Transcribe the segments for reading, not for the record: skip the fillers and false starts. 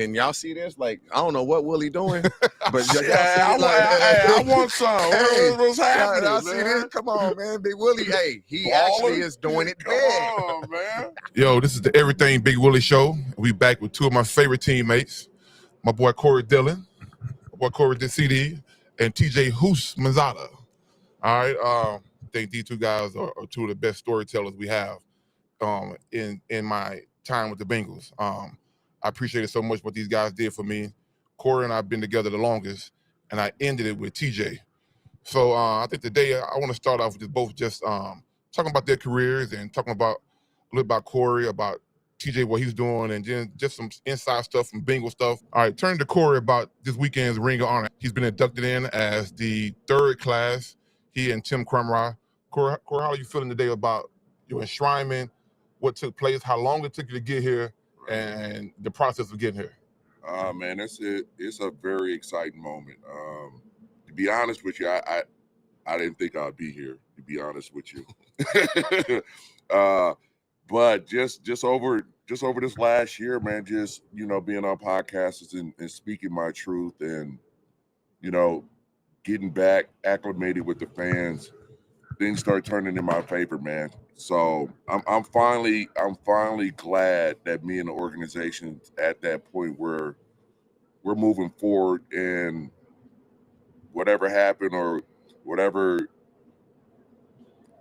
And y'all see this? Like, I don't know what Willie doing, but I want some. What's happening, y'all see this? Come on, man. Big Willie, hey, he actually is doing it big. Come on, man. Yo, this is the Everything Big Willie Show. We back with two of my favorite teammates, my boy Corey Dillon, my boy Corey CD, and TJ Houshmandzadeh. All right, I think these two guys are two of the best storytellers we have in my time with the Bengals. I appreciate it so much what these guys did for me. Corey and I have been together the longest, and I ended it with TJ. So I think today I want to start off with both just talking about their careers and talking about a little about Corey, about TJ, what he's doing, and then just some inside stuff from Bengal stuff. All right, turning to Corey about this weekend's Ring of Honor. He's been inducted in as the third class, he and Tim Crumry. Corey, how are you feeling today about your enshrinement, what took place, how long it took you to get here, and the process of getting here? Man, that's it. It's a very exciting moment. To be honest with you, I didn't think I'd be here, to be honest with you. But just over this last year, man, just, being on podcasts and speaking my truth and, getting back acclimated with the fans, things start turning in my favor, man. So I'm finally glad that me and the organization at that point where we're moving forward, and whatever happened or whatever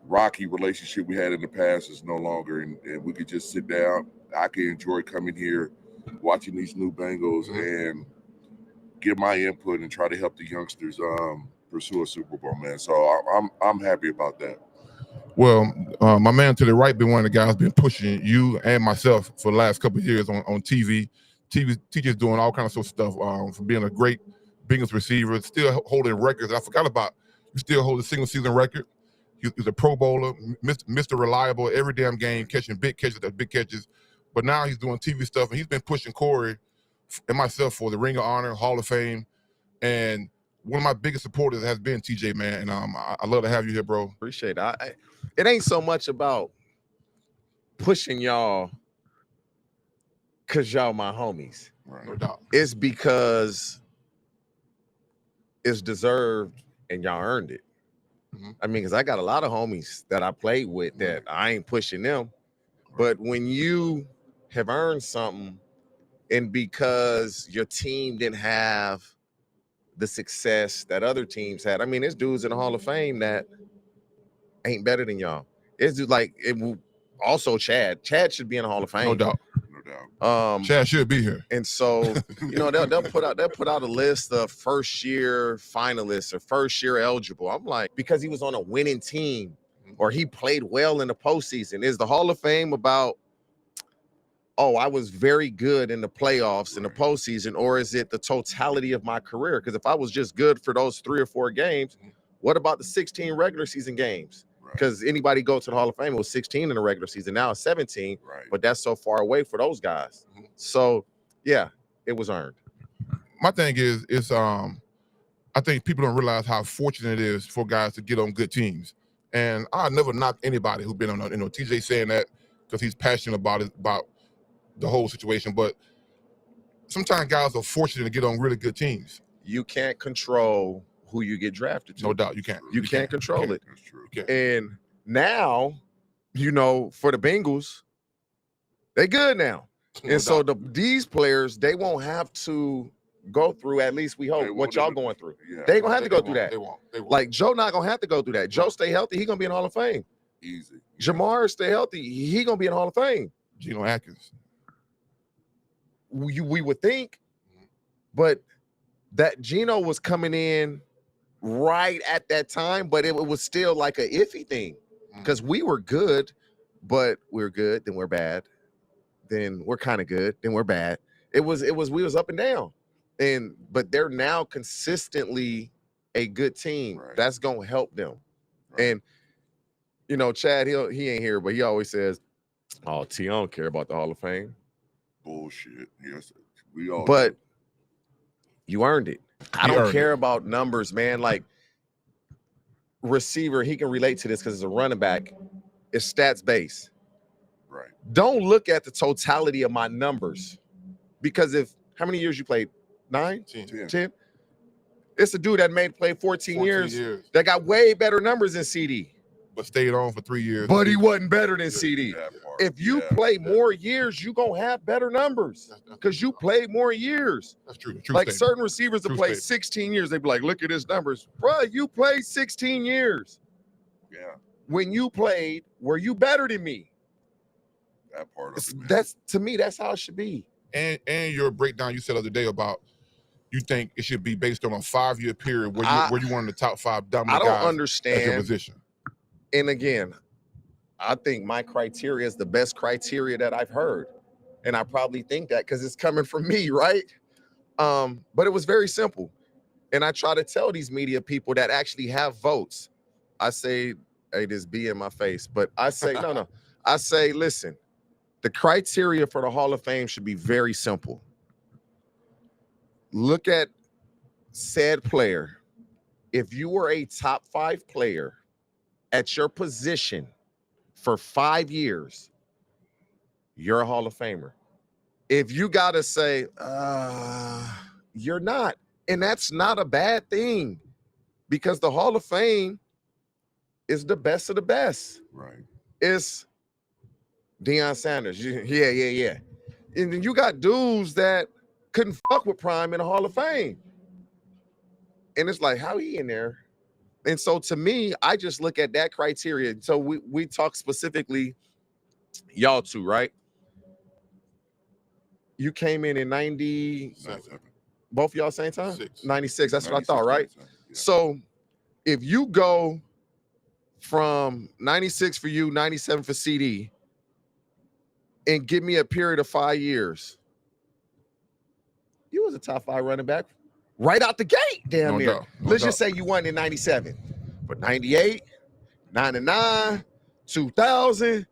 rocky relationship we had in the past is no longer, and we could just sit down. I can enjoy coming here, watching these new Bengals, and give my input and try to help the youngsters pursue a Super Bowl, man. So I'm happy about that. Well, my man to the right been one of the guys been pushing you and myself for the last couple of years on TV. TJ's doing all kinds of stuff from being a great Bengals receiver, still holding records. I forgot about you still hold a single season record. He's a Pro Bowler, Mr. Reliable, every damn game, catching big catches. But now he's doing TV stuff, and he's been pushing Corey and myself for the Ring of Honor, Hall of Fame, and one of my biggest supporters has been TJ, man. And I love to have you here, bro. Appreciate it. It ain't so much about pushing y'all because y'all my homies. Right. No doubt. It's because it's deserved and y'all earned it. I mean, because I got a lot of homies that I played with that I ain't pushing them. But when you have earned something, and because your team didn't have the success that other teams had, I mean, there's dudes in the Hall of Fame that ain't better than y'all. It's just like also Chad. Chad should be in the Hall of Fame. No doubt. Chad should be here. And so, they'll put out a list of first year finalists or first year eligible. I'm like, because he was on a winning team or he played well in the postseason. Is the Hall of Fame about, I was very good in the playoffs in the postseason, or is it the totality of my career? Because if I was just good for those 3 or 4 games, what about the 16 regular season games? Because anybody go to the Hall of Fame, it was 16 in the regular season. Now it's 17, but that's so far away for those guys. So, yeah, it was earned. My thing is I think people don't realize how fortunate it is for guys to get on good teams. And I never knock anybody who's been on, TJ saying that because he's passionate about the whole situation. But sometimes guys are fortunate to get on really good teams. You can't control who you get drafted to. No doubt, you can't. You can't control it. That's true. And now, for the Bengals, they good now. And so these players, they won't have to go through, at least we hope, what y'all going through. Yeah. They ain't gonna have to go through that. They won't. Like Joe not gonna have to go through that. Joe stay healthy, he gonna be in the Hall of Fame. Easy. Jamar stay healthy, he gonna be in the Hall of Fame. Geno Atkins. We would think, but that Geno was coming in right at that time, but it was still like a iffy thing because we were good, but we're good, then we're bad, then we're kind of good, then we're bad. We was up and down, but they're now consistently a good team. That's gonna help them. And Chad, he ain't here, but he always says, "Oh, T, I don't care about the Hall of Fame." Bullshit. Yes, we all. But you earned it. I don't care about numbers, man. Like receiver, he can relate to this because it's a running back. It's stats based. Right. Don't look at the totality of my numbers, because if How many years you played? 9? 10. 10? It's a dude that played 14 years that got way better numbers than CD. But stayed on for 3 years. But he wasn't better than CD. If you play yeah. more years, you're going to have better numbers because you played more years. That's true. Like certain receivers that play 16 years, they be like, look at his numbers. Bro, you played 16 years. Yeah. When you played, were you better than me? That part of it, man. That's, to me, that's how it should be. And your breakdown you said the other day about you think it should be based on a 5-year period where you one of the top 5 dominant guys. I don't understand at your position. And again, I think my criteria is the best criteria that I've heard. And I probably think that because it's coming from me, right? But it was very simple. And I try to tell these media people that actually have votes. I say, hey, this be in my face. But I say, no. I say, listen, the criteria for the Hall of Fame should be very simple. Look at said player. If you were a top 5 player at your position for 5 years, you're a Hall of Famer. If you got to say, you're not, and that's not a bad thing because the Hall of Fame is the best of the best. Right. It's Deion Sanders. Yeah. And then you got dudes that couldn't fuck with Prime in the Hall of Fame. And it's like, how he in there? And so to me, I just look at that criteria. So we talk specifically, y'all two, right? You came in 90, 97. both of y'all same time? 6. 96, that's 96, what I thought, right? 97, yeah. So if you go from 96 for you, 97 for CD, and give me a period of 5 years, you was a top 5 running back right out the gate, damn near. No Let's doubt. just say you won in 97. But 98, 99, 2000,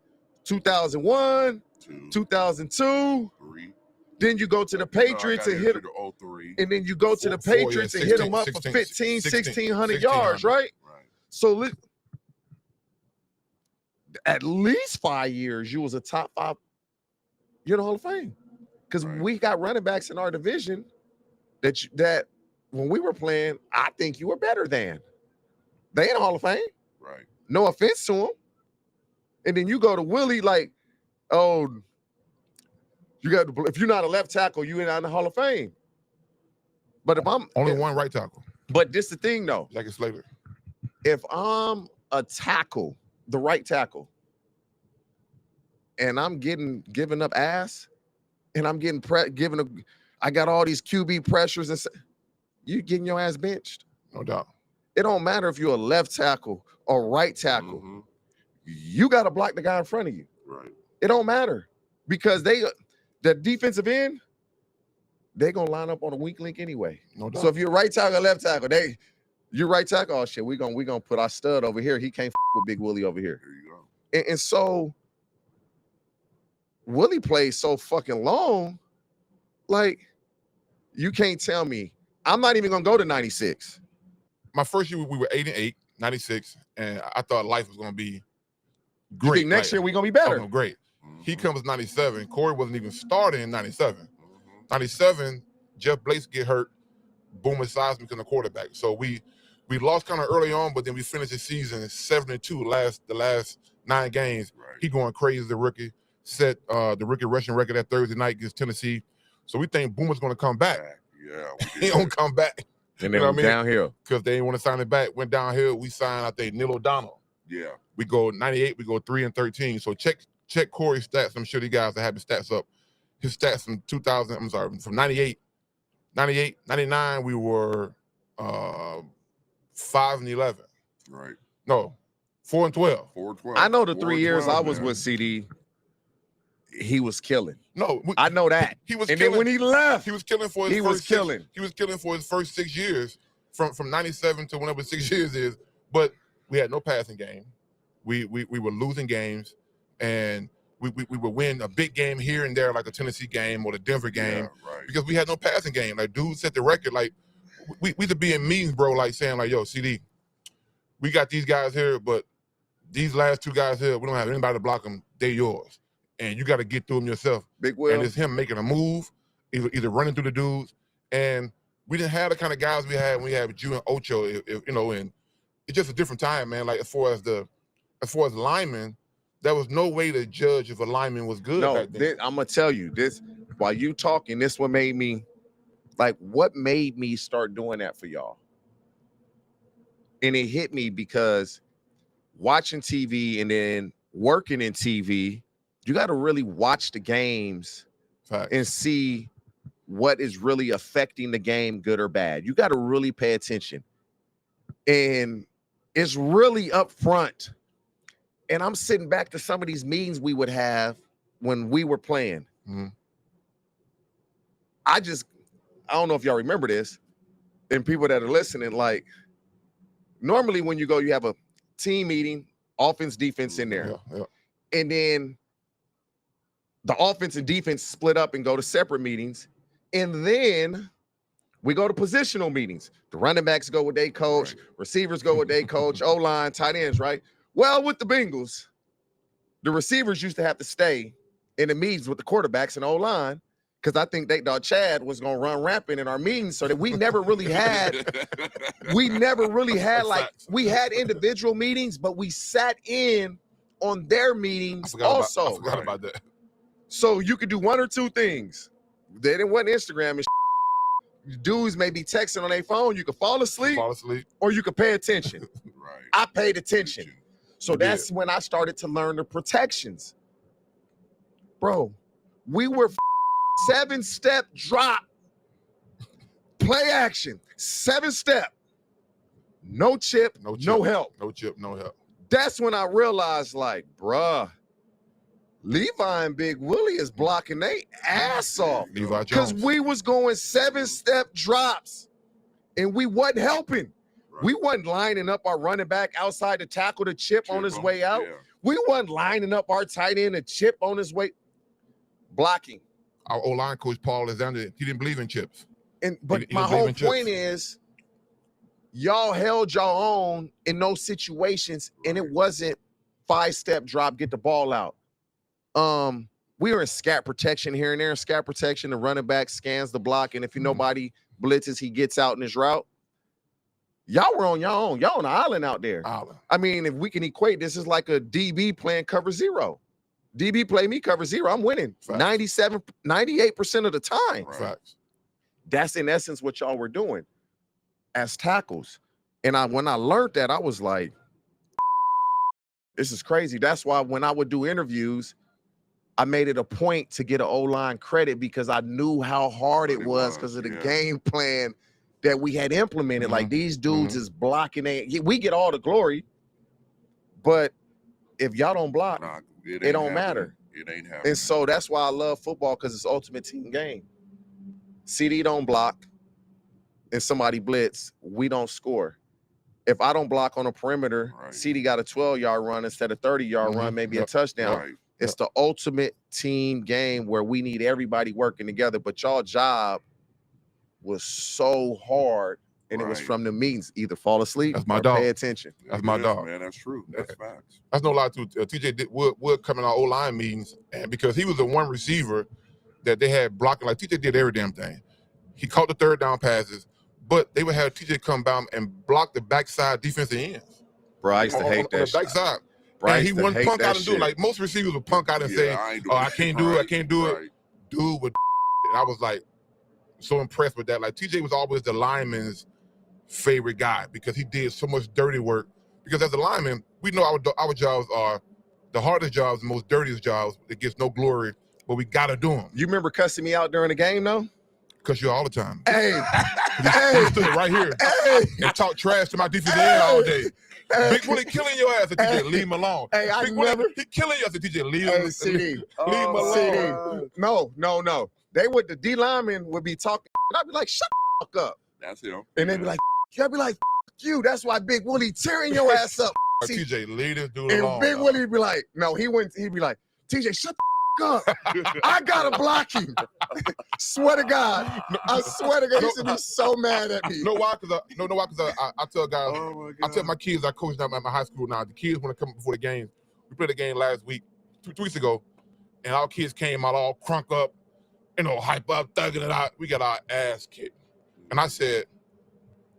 2001, 2002. 3. Then you go to the Patriots and hit them. 03. And then you go to the Patriots and hit them up for 1,600 yards, right? Right. So at least 5 years, you was a top 5. You're in the Hall of Fame. Because we got running backs in our division that when we were playing, I think you were better than. They in the Hall of Fame. Right. No offense to them. And then you go to Willie like, oh, if you're not a left tackle, you're not in the Hall of Fame. But if I'm only one right tackle. But this the thing though. Like it's later. If I'm a tackle, the right tackle, and I'm giving up ass, and I'm getting I got all these QB pressures and you getting your ass benched. No doubt. It don't matter if you're a left tackle or right tackle. Mm-hmm. You got to block the guy in front of you. Right. It don't matter because the defensive end, they're going to line up on a weak link anyway. No doubt. So if you're right tackle or left tackle, you're right tackle, oh shit, we're gonna put our stud over here. He can't with Big Willie over here. There you go. And so Willie played so fucking long, like you can't tell me. I'm not even gonna go to 96. My first year we were 8-8, 96, and I thought life was gonna be You great. think next year we're gonna be better? Oh, great. Mm-hmm. He comes 97. Corey wasn't even starting in 97. Mm-hmm. 97, Jeff Blake's get hurt. Boomer Esiason became the quarterback. So we lost kind of early on, but then we finished the season 7-2 the last 9 games. Right. He going crazy as the rookie. Set the rookie rushing record that Thursday night against Tennessee. So we think Boomer's going to come back. Yeah. He don't come back. And You then know what I mean? downhill. Because they didn't want to sign it back. Went downhill. We signed, I think, Neil O'Donnell. Yeah. We go 98. We go 3-13. So check Corey's stats. I'm sure you guys that have his stats up. His stats from 2000. I'm sorry, from 98, 99. We were 5-11. Right. No, 4-12. 4-12. I know the 3 years I was man. with CD, he was killing. No, I know that. he was And killing. then when he left, He was killing for his he first was killing. He was killing for his first 6 years, from 97 to whenever 6 years is. But we had no passing game. We were losing games, and we would win a big game here and there, like the Tennessee game or the Denver game, Yeah, right. because we had no passing game. Like dude set the record. Like we could be in meetings, bro, like saying like, yo, CD, we got these guys here, but these last 2 guys here, we don't have anybody to block them. They're yours, and you got to get through them yourself. Big Will. And it's him making a move. either running through the dudes. And we didn't have the kind of guys we had when we had with you and Ocho, and it's just a different time, man. Like as far as linemen, there was no way to judge if a lineman was good back then. I'm gonna tell you this while you talking. This what made me start doing that for y'all, and it hit me because watching TV and then working in TV, you got to really watch the games and see what is really affecting the game, good or bad. You got to really pay attention, and it's really up front. And I'm sitting back to some of these meetings we would have when we were playing. Mm-hmm. I don't know if y'all remember this, and people that are listening, like normally when you go, you have a team meeting, offense, defense in there. Yeah. And then the offense and defense split up and go to separate meetings. And then we go to positional meetings. The running backs go with their coach, receivers go with their coach, O-line, tight ends, right? Well, with the Bengals, the receivers used to have to stay in the meetings with the quarterbacks and O-line because I think Chad was going to run rampant in our meetings, so that we never really had we had individual meetings, but we sat in on their meetings also. I forgot about that. So you could do one or two things. They didn't want Instagram and dudes may be texting on their phone. You could fall asleep or you could pay attention. Right. I paid attention. So that's when I started to learn the protections. Bro, we were 7-step drop. Play action. 7-step. No chip, no help. No chip, no help. That's when I realized, like, bruh, Levi and Big Willie is blocking their ass off. Because we was going 7-step drops and we wasn't helping. Right. We wasn't lining up our running back outside the tackle to chip on his way out. Yeah. We wasn't lining up our tight end to chip on his way. Blocking. Our O-line coach, Paul Alexander, he didn't believe in chips. But my whole point is, y'all held y'all own in those situations, and it wasn't 5-step drop, get the ball out. We were in scat protection here and there. Scat protection, the running back scans the block, and if nobody blitzes, he gets out in his route. Y'all were on your own. Y'all on the island out there. I mean, if we can equate, this is like a DB playing cover zero. DB play me cover zero. I'm winning 98% of the time. Facts. That's in essence what y'all were doing as tackles. And when I learned that, I was like, this is crazy. That's why when I would do interviews, I made it a point to get an O-line credit because I knew how hard it was because of the game plan that we had implemented. Like, these dudes is blocking. We get all the glory, but if y'all don't block, it don't matter. It ain't happening. And so that's why I love football, because it's ultimate team game. CD don't block and somebody blitz, we don't score. If I don't block on a perimeter, CD got a 12-yard run instead of 30-yard run, maybe a touchdown. It's the ultimate team game where we need everybody working together. But y'all job was so hard, and it was from the meetings. Either fall asleep or pay attention. That's my dog. Man, that's true. That's facts. That's no lie to TJ would come in our O-line meetings, and because he was the one receiver that they had blocking. Like, TJ did every damn thing. He caught the third down passes, but they would have TJ come down and block the backside defensive ends. Bro, I used to hate that on the backside. And he wouldn't punk out and do it. Like, most receivers would punk out and say, I can't do it, I can't do it. Dude would and I was like so impressed with that. Like, TJ was always the lineman's favorite guy because he did so much dirty work. Because as a lineman, we know our jobs are the hardest jobs, the most dirtiest jobs. It gets no glory, but we got to do them. You remember cussing me out during the game, though? Cuss you all the time. Hey. He stood right here and talk trash to my defensive end all day. Big Willie killing your ass at TJ. Leave him alone. Hey, Big Willie, he killing you at TJ. Leave him. CD. Leave him alone. CD. No. The D lineman would be talking. I'd be like, shut the fuck up. That's him. And they'd be like, I'd be like, you. That's why Big Willie tearing your ass up. TJ, leave this dude and alone. Big Willie would be like, no, he'd be like, TJ, shut the up. I gotta block you. Swear to God. I swear to God, he used to be so mad at me. Know why? Because I tell guys, I tell my kids, I coach now at my high school now. The kids want to come before the game. We played a game last week, 2 weeks ago, and our kids came out all crunk up, hype up, thugging it out. We got our ass kicked. And I said,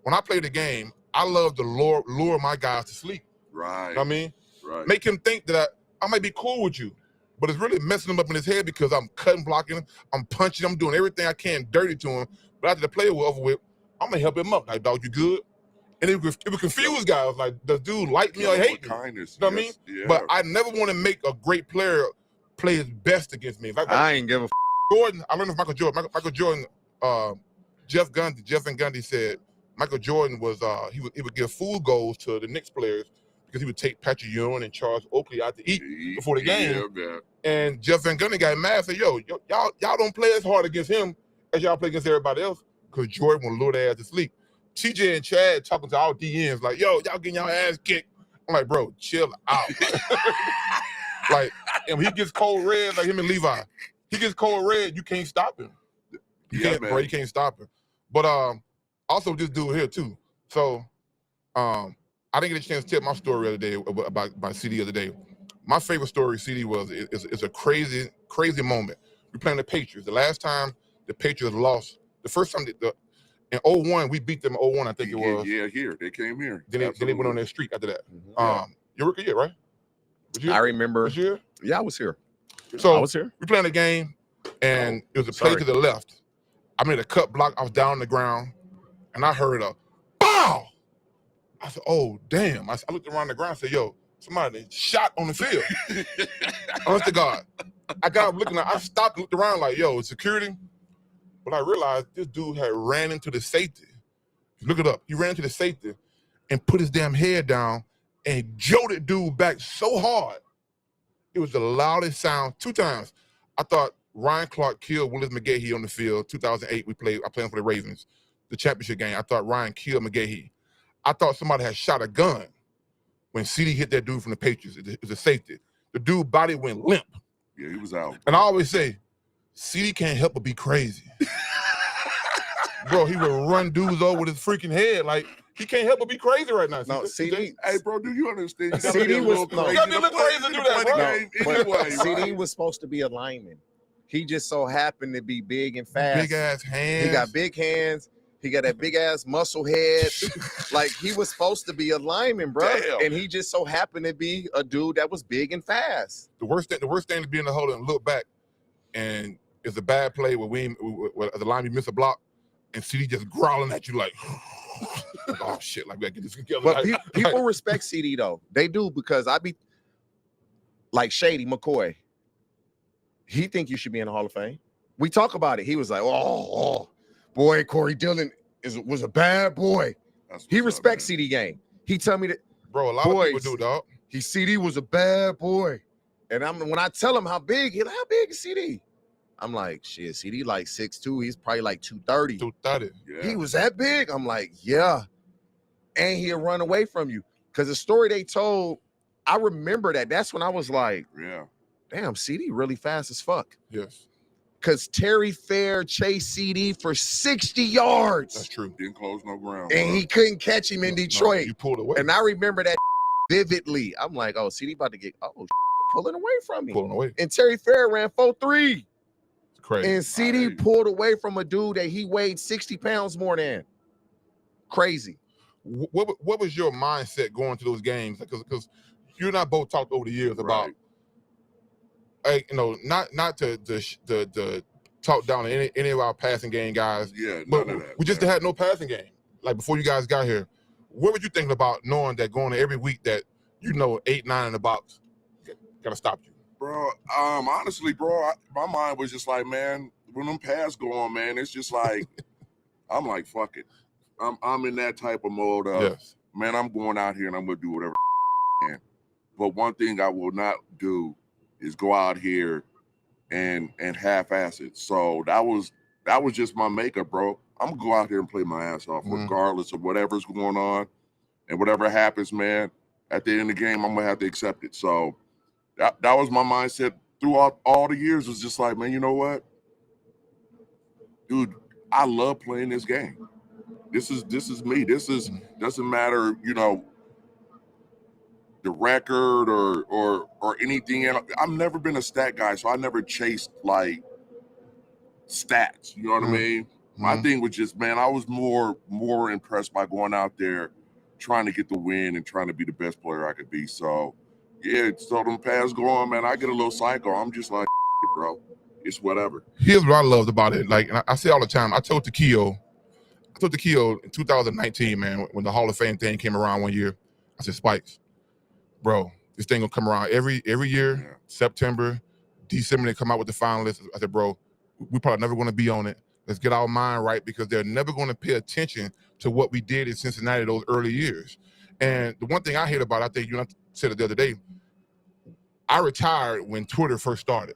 when I play the game, I love to lure my guys to sleep. Right. You know what I mean? Right. Make him think that I might be cool with you, but it's really messing him up in his head because I'm cutting, blocking him, I'm punching him, doing everything I can dirty to him. But after the play was over with, I'm gonna help him up. Like, dog, you good? And it would confuse guys. Like, does dude like me or hate me? Kindness. You know what I mean? Yeah. But I never want to make a great player play his best against me. Like I ain't give a Jordan, I learned from Michael Jordan. Michael Jordan, Jeff and Gundy said Michael Jordan was he would give food goals to the Knicks players because he would take Patrick Ewing and Charles Oakley out to eat before the game. Yeah, And Jeff Van Gundy got mad and said, y'all don't play as hard against him as y'all play against everybody else because Jordan will lure their ass to sleep. TJ and Chad talking to our DNs like, yo, y'all getting y'all ass kicked. I'm like, bro, chill out. Like, and when he gets cold red, like him and Levi, he gets cold red, you can't stop him. You can't stop him. But also this dude here too. So I didn't get a chance to tell my story the other day about CD the other day. My favorite story, CD, is a crazy moment. We're playing the Patriots. The last time the Patriots lost, the first time in 01, we beat them in 01, I think it was. Yeah, here. They came here. Then they went on their streak after that. Yeah. Your rookie year, right? I remember. Was you here? Yeah, I was here. So I was here. We playing the game, and it was a play to the left. I made a cut block. I was down on the ground, and I heard a bow. I said, "Oh damn!" I looked around the ground and said, "Yo, somebody shot on the field." Honest to God, I got up looking. I stopped and looked around like, "Yo, security." But I realized this dude had ran into the safety. Look it up. He ran into the safety and put his damn head down and jolted dude back so hard. It was the loudest sound 2 times. I thought Ryan Clark killed Willis McGahee on the field. 2008, I played for the Ravens, the championship game. I thought Ryan killed McGahee. I thought somebody had shot a gun when CD hit that dude from the Patriots. It was a safety. The dude's body went limp. Yeah, he was out. And I always say, CD can't help but be crazy. Bro, he would run dudes over with his freaking head. Like, he can't help but be crazy right now. No, CD. Hey, bro, do you understand? You CD was You gotta be a little crazy to do that, bro. Anyway, CD was supposed to be a lineman. He just so happened to be big and fast. Big ass hands. He got big hands. He got that big ass muscle head. Like, he was supposed to be a lineman, bro. Damn. And he just so happened to be a dude that was big and fast. The worst thing to be in the hole and look back, and it's a bad play where the lineman miss a block, and CD just growling at you like, oh shit, like we gotta get this together. But people respect CD though. They do, because I be like Shady McCoy. He think you should be in the Hall of Fame. We talk about it. He was like, oh boy, Corey Dillon was a bad boy. He respects CD game. He tell me that, bro, a lot of people do, dog. CD was a bad boy. And when I tell him how big, he's like, how big is CD? I'm like, shit, CD like 6'2". He's probably like 230. 230. Yeah. He was that big? I'm like, yeah. And he'll run away from you. Because the story they told, I remember that. That's when I was like, yeah, damn, CD really fast as fuck. Yes. Because Terry Fair chased CD for 60 yards. That's true. Didn't close no ground. And he couldn't catch him in Detroit. You pulled away. And I remember that vividly. I'm like, oh, CD about to get, pulling away from me. Pulling away. And Terry Fair ran 4.3. Crazy. And CD pulled away from a dude that he weighed 60 pounds more than. Crazy. What was your mindset going to those games? Because you and I both talked over the years about, not to talk down to any of our passing game guys. Yeah, but none of that. We just had no passing game. Like before you guys got here, what were you thinking about knowing that going every week that 8, 9 in the box gotta stop you? Bro, honestly, bro, my mind was just like, man, when them pads go on, man, it's just like, I'm like, fuck it. I'm in that type of mode of, Yes. Man, I'm going out here and I'm gonna do whatever I can. But one thing I will not do is go out here and half-ass it. So that was just my makeup, bro. I'm gonna go out here and play my ass off, regardless of whatever's going on, and whatever happens, man. At the end of the game, I'm gonna have to accept it. So that was my mindset throughout all the years. Was just like, man, you know what, dude, I love playing this game. This is me. Doesn't matter, the record or anything else. I've never been a stat guy, so I never chased like stats. You know what I mean? My thing was just, man, I was more impressed by going out there, trying to get the win and trying to be the best player I could be. So, yeah, so them pads go on, man. I get a little psycho. I'm just like, bro, it's whatever. Here's what I loved about it. Like, and I say all the time, I told Takeo in 2019, man, when the Hall of Fame thing came around one year, I said, Spikes, bro, this thing gonna come around every year, September, December, they come out with the finalists. I said, bro, we probably never gonna be on it. Let's get our mind right, because they're never gonna pay attention to what we did in Cincinnati those early years. And the one thing I hate about it, I think you said it the other day, I retired when Twitter first started.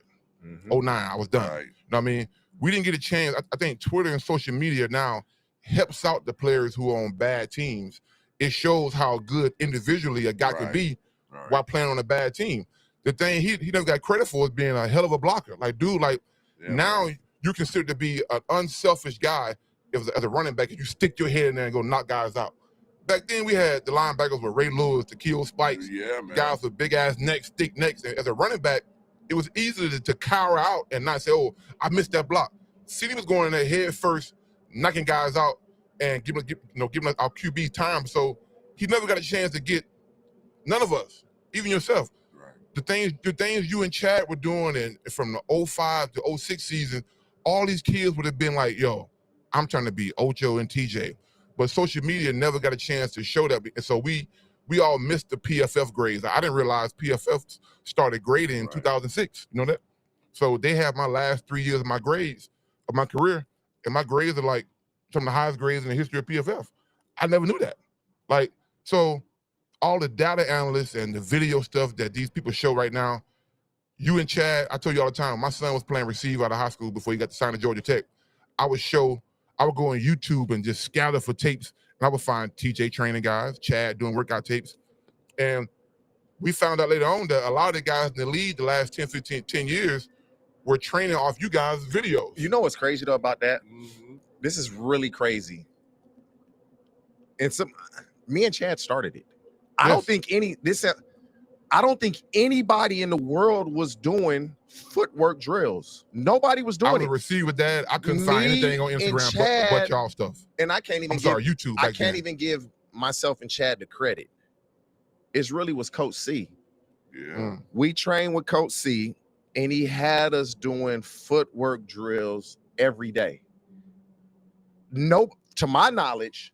09, I was done. Right. You know what I mean? We didn't get a chance. I think Twitter and social media now helps out the players who are on bad teams. It shows how good individually a guy can be while playing on a bad team. The thing he never got credit for is being a hell of a blocker. Like, dude, now you're considered to be an unselfish guy as a running back if you stick your head in there and go knock guys out. Back then, we had the linebackers with Ray Lewis, Tequila Spikes, guys with big-ass necks, thick necks. And as a running back, it was easy to cower out and not say, oh, I missed that block. CD was going in there head first, knocking guys out and giving us our QB time. So he never got a chance to get none of us, even yourself. Right. The things you and Chad were doing, and from the 05 to 06 season, all these kids would have been like, yo, I'm trying to be Ocho and TJ. But social media never got a chance to show that. And so we all missed the PFF grades. I didn't realize PFF started grading in 2006. You know that? So they have my last 3 years of my grades of my career, and my grades are like some of the highest grades in the history of PFF. I never knew that. Like, so all the data analysts and the video stuff that these people show right now, you and Chad, I tell you all the time, my son was playing receiver out of high school before he got to sign to Georgia Tech. I would go on YouTube and just scatter for tapes, and I would find TJ training guys, Chad doing workout tapes. And we found out later on that a lot of the guys in the league the last 10 years were training off you guys' videos. You know what's crazy though about that? This is really crazy. And me and Chad started it. I don't think anybody in the world was doing footwork drills. Nobody was doing it. I was a receiver, Dad. I couldn't find anything on Instagram but y'all stuff. And I can't even YouTube. I can't even give myself and Chad the credit. It really was Coach C. Yeah. We trained with Coach C, and he had us doing footwork drills every day. To my knowledge,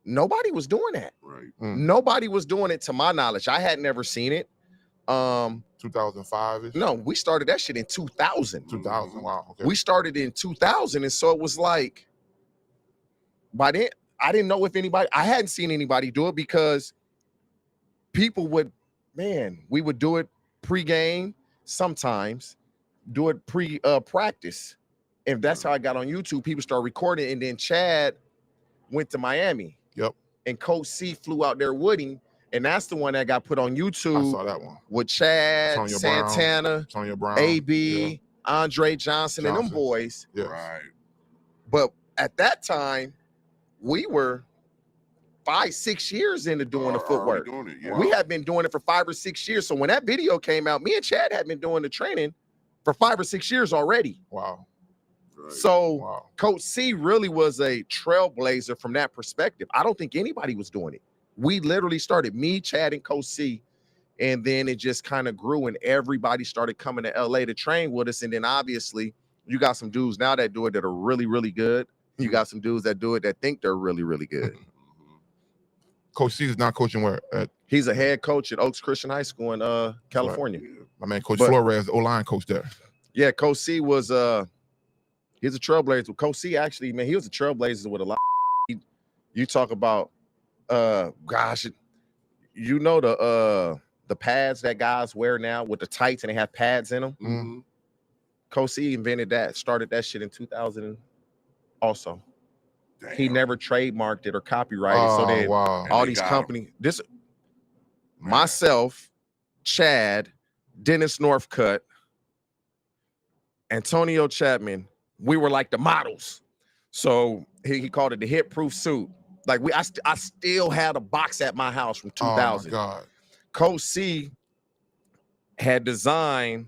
nobody was doing that. Right. Nobody was doing it to my knowledge. I had never seen it. 2005-ish? No, we started that shit in 2000. 2000, wow. Okay. We started in 2000, and so it was like, by then, I didn't know if I hadn't seen anybody do it, because people we would do it pre-game, sometimes do it practice. And that's how I got on YouTube. People started recording, and then Chad went to Miami. Yep. And Coach C flew out there with him, and that's the one that got put on YouTube. I saw that one. With Chad, Sonya Santana, Brown, AB, Andre Johnson, and them boys. Yes. Right. But at that time, we were 5-6 years into doing the footwork. Doing it, We had been doing it for 5 or 6 years. So when that video came out, me and Chad had been doing the training for 5 or 6 years already. Wow. Right. So Coach C really was a trailblazer from that perspective. I don't think anybody was doing it. We literally started, me, Chad, and Coach C, and then it just kind of grew, and everybody started coming to LA to train with us. And then obviously you got some dudes now that do it that are really, really good. You got some dudes that do it that think they're really, really good. Coach C is not coaching where? He's a head coach at Oaks Christian High School in California. My man, Coach Flores, O-line coach there. Yeah, Coach C was he's a trailblazer. Coach C actually, man, he was a trailblazer with a lot. You talk about you know the pads that guys wear now with the tights and they have pads in them. Mm-hmm. Coach C invented that, started that shit in 2000 also. Damn. He never trademarked it or copyrighted. So then all these companies, myself, Chad, Dennis Northcutt, Antonio Chapman, we were like the models. So he called it the hit proof suit. Like I still had a box at my house from 2000. Oh my God. Coach C had designed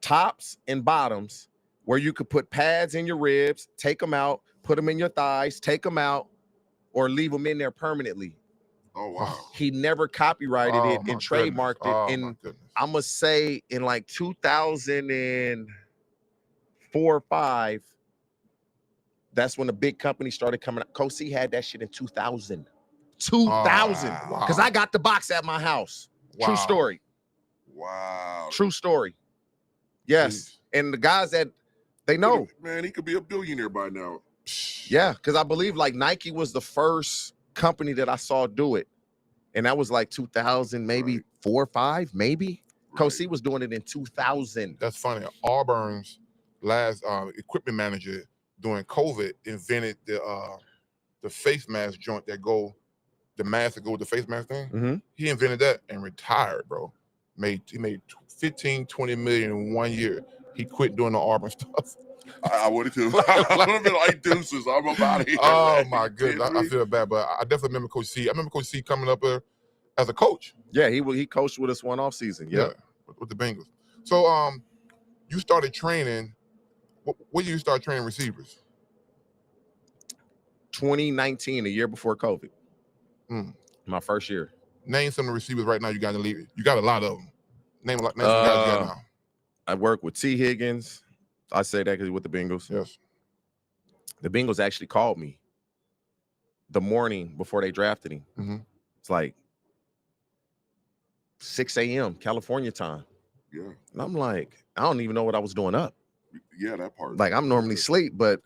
tops and bottoms where you could put pads in your ribs, take them out, put them in your thighs, take them out, or leave them in there permanently. Oh, wow. He never copyrighted it and trademarked it. Oh, And I'm going to say in like 2004 or 5, that's when the big company started coming out. Coach C had that shit in 2000. 2000. Because I got the box at my house. Wow. True story. Wow. True story. Yes. Jeez. And the guys that they know. Man, he could be a billionaire by now. Yeah, because I believe like Nike was the first company that I saw do it. And that was like 2000, maybe 4 or 5, maybe. Right. Coach C was doing it in 2000. That's funny. Auburn's last equipment manager during COVID invented the face mask joint that go, the mask that go with the face mask thing. Mm-hmm. He invented that and retired, bro. He made 15, 20 million in 1 year. He quit doing the Auburn stuff. I would have too. I would have been like, deuces, I'm about here. Oh my goodness, I feel bad, but I definitely remember Coach C. I remember Coach C coming up as a coach. Yeah, he coached with us one off season. Yeah, with the Bengals. So you started training. When did you start training receivers? 2019, a year before COVID. My first year. Name some of the receivers right now you got in the league. You got a lot of them. Name some guys you got now. I work with T. Higgins. I say that because he's with the Bengals. Yes. The Bengals actually called me the morning before they drafted him. Mm-hmm. It's like 6 a.m. California time. Yeah. And I'm like, I don't even know what I was doing up. Yeah, that part. Like, I'm normally asleep, but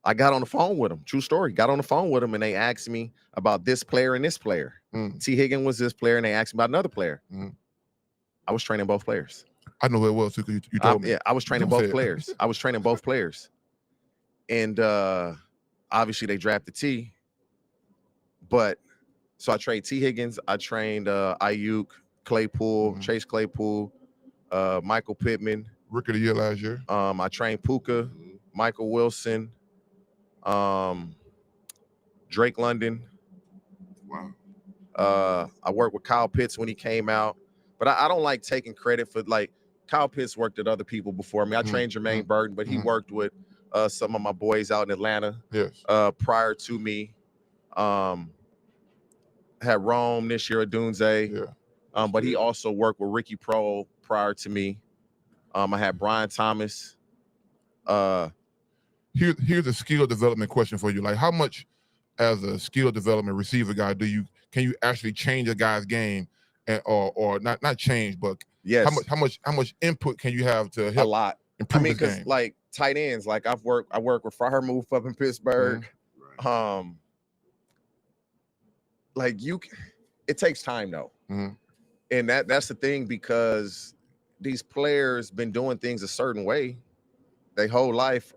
I got on the phone with him. True story. Got on the phone with him, and they asked me about this player and this player. T. Higgins was this player, and they asked me about another player. I was training both players. I know who it was too, because you told me. Yeah, I was training both players. I was training both players. And obviously they drafted T. But so I trained T. Higgins. I trained Ayuk, Claypool, Chase Claypool, Michael Pittman. Rookie of the year last year. I trained Puka, Michael Wilson, Drake London. Wow. I worked with Kyle Pitts when he came out. But I don't like taking credit for, like, Kyle Pitts worked at other people before me. I trained Jermaine Burton, but he worked with some of my boys out in Atlanta prior to me. Had Rome this year at Dunze. But he also worked with Ricky Pro prior to me. I had Brian Thomas. Here's a skill development question for you. Like, how much as a skill development receiver guy can you actually change a guy's game? Or not change, but yes. How much input can you have to help a lot improve his game? Like tight ends, like I work with Freiermuth up in Pittsburgh. Like it takes time though, and that's the thing, because these players been doing things a certain way their whole life,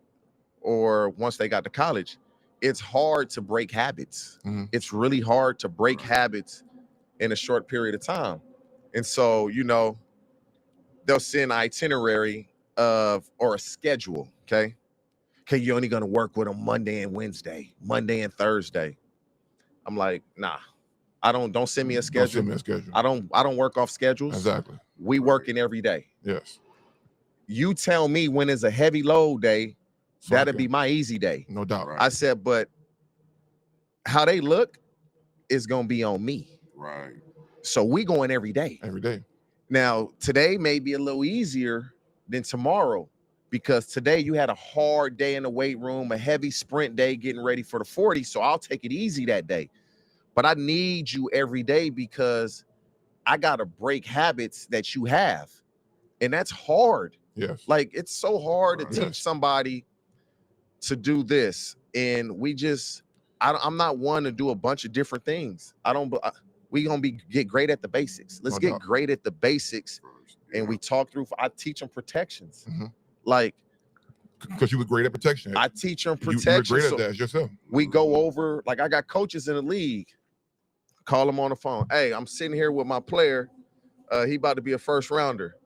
or once they got to college. It's hard to break habits. It's really hard to break habits in a short period of time. And so, they'll send an itinerary or a schedule, okay? Okay, you're only gonna work with them Monday and Wednesday, Monday and Thursday. I'm like, nah, don't send me a schedule. Don't send me a schedule. I don't work off schedules. Exactly. We working every day. Yes. You tell me when is a heavy load day, that'll be my easy day. No doubt. I said, but how they look is gonna be on me. Right. So we going every day. Every day. Now, today may be a little easier than tomorrow, because today you had a hard day in the weight room, a heavy sprint day getting ready for the 40. So I'll take it easy that day. But I need you every day, because I got to break habits that you have. And that's hard. Yes. Like, it's so hard to teach somebody to do this. And I'm not one to do a bunch of different things. We gonna get great at the basics. Let's get great at the basics, and we talk through. I teach them protections, like, because you were great at protection. I teach them protection. You were great at that yourself. We go over, like, I got coaches in the league. Call them on the phone. Hey, I'm sitting here with my player. He about to be a first rounder.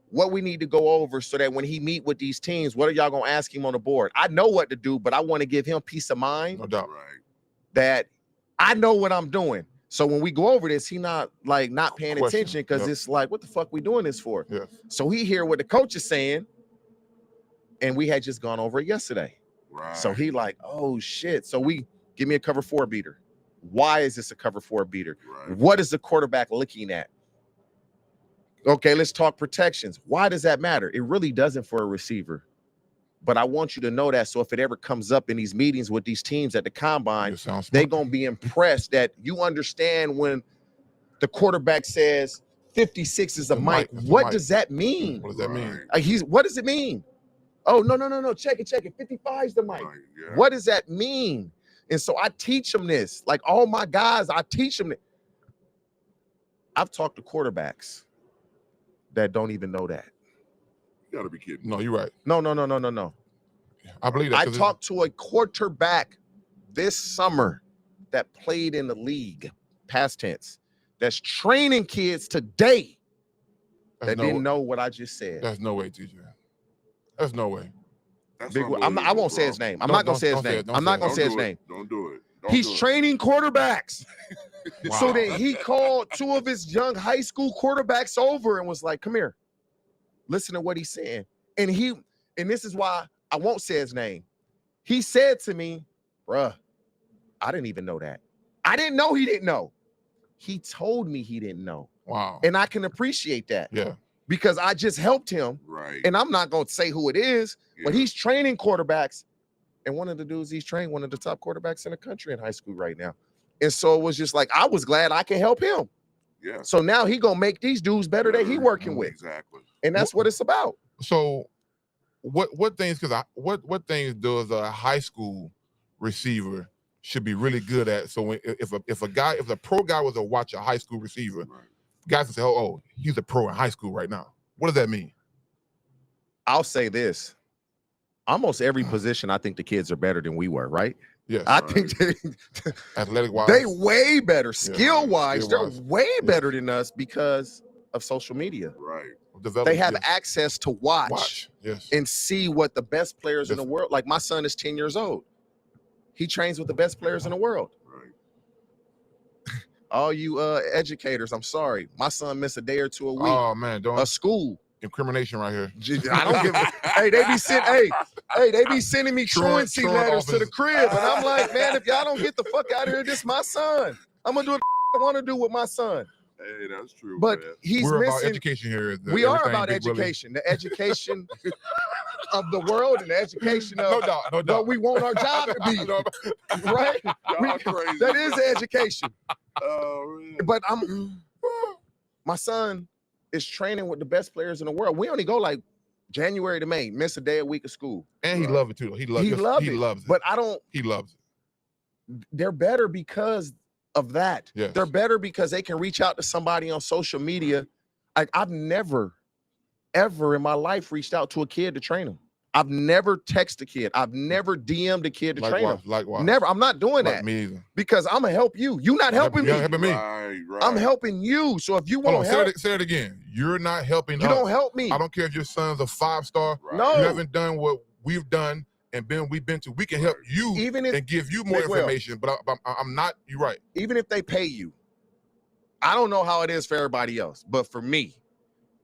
What we need to go over so that when he meet with these teams, what are y'all gonna ask him on the board? I know what to do, but I want to give him peace of mind. No doubt. That I know what I'm doing. So when we go over this, he not paying attention, because it's like, what the fuck we doing this for? Yeah. So he hear what the coach is saying, And we had just gone over it yesterday. Right. So he like, oh shit. So give me a cover 4 beater. Why is this a cover 4 beater? Right. What is the quarterback looking at? Okay, let's talk protections. Why does that matter? It really doesn't for a receiver. But I want you to know that. So if it ever comes up in these meetings with these teams at the combine, they're going to be impressed that you understand when the quarterback says 56 is a mic. What does that mean? What does that mean? What does it mean? Oh, no. Check it. 55 is the mic. Right, yeah. What does that mean? And so I teach them this. Like all my guys, I teach them. I've talked to quarterbacks that don't even know that. You gotta be kidding. No, you're right. No. I believe that. I talked to a quarterback this summer that played in the league, past tense, that's training kids today that didn't know what I just said. That's no way, TJ. That's no way. I won't say his name. I'm not going to say his name. I'm not going to say his name. Don't do it. He's training quarterbacks. Wow. So then he called 2 of his young high school quarterbacks over and was like, come here. Listen to what he's saying. And this is why I won't say his name. He said to me, bruh, I didn't even know that. I didn't know he didn't know. He told me he didn't know. Wow. And I can appreciate that. Yeah. Because I just helped him. Right. And I'm not going to say who it is, but he's training quarterbacks. And one of the dudes he's trained, one of the top quarterbacks in the country in high school right now. And so it was just like, I was glad I could help him. Yeah. So now he going to make these dudes better that he working with. Exactly. And that's what it's about. So what things does a high school receiver should be really good at? So if a pro guy was to watch a high school receiver, Right. guys would say, oh, he's a pro in high school right now. What does that mean? I'll say this. Almost every position, I think the kids are better than we were, right? Yes. I think athletic-wise. they way better. Skill-wise, they're skill-wise. way better than us because of social media. Right. They have access to watch yes. and see what the best players in the world. Like my son is 10 years old. He trains with the best players in the world. Right. All you educators, I'm sorry. My son missed a day or 2 a week. Oh man, a school. Incrimination right here. I don't give hey, they be sending me truancy letters to the crib. And I'm like, man, if y'all don't get the fuck out of here, this is my son. I'm gonna do what I want to do with my son. Hey, that's true. But man. we're about missing education here. We are about education. The education of the world and the education of no doubt. what we want our job to be. Right? Crazy. That is education. Oh, man. But my son is training with the best players in the world. We only go like January to May, miss a day a week of school. And he loves it too. He loves it. But he loves it. They're better because of that. Yes. They're better because they can reach out to somebody on social media. I've never, ever in my life reached out to a kid to train them. I've never texted a kid. I've never DM'd a kid to train them. Likewise. Never. I'm not doing that. Me either. Because I'm going to help you. You're not helping me. You're not helping me. Right. I'm helping you. So if you want help. Say it again. You're not helping us. You don't help me. I don't care if your son's a 5-star. Right. No. You haven't done what we've done and we've been to. We can help you and give you more information. But I'm not. You're right. Even if they pay you, I don't know how it is for everybody else, but for me,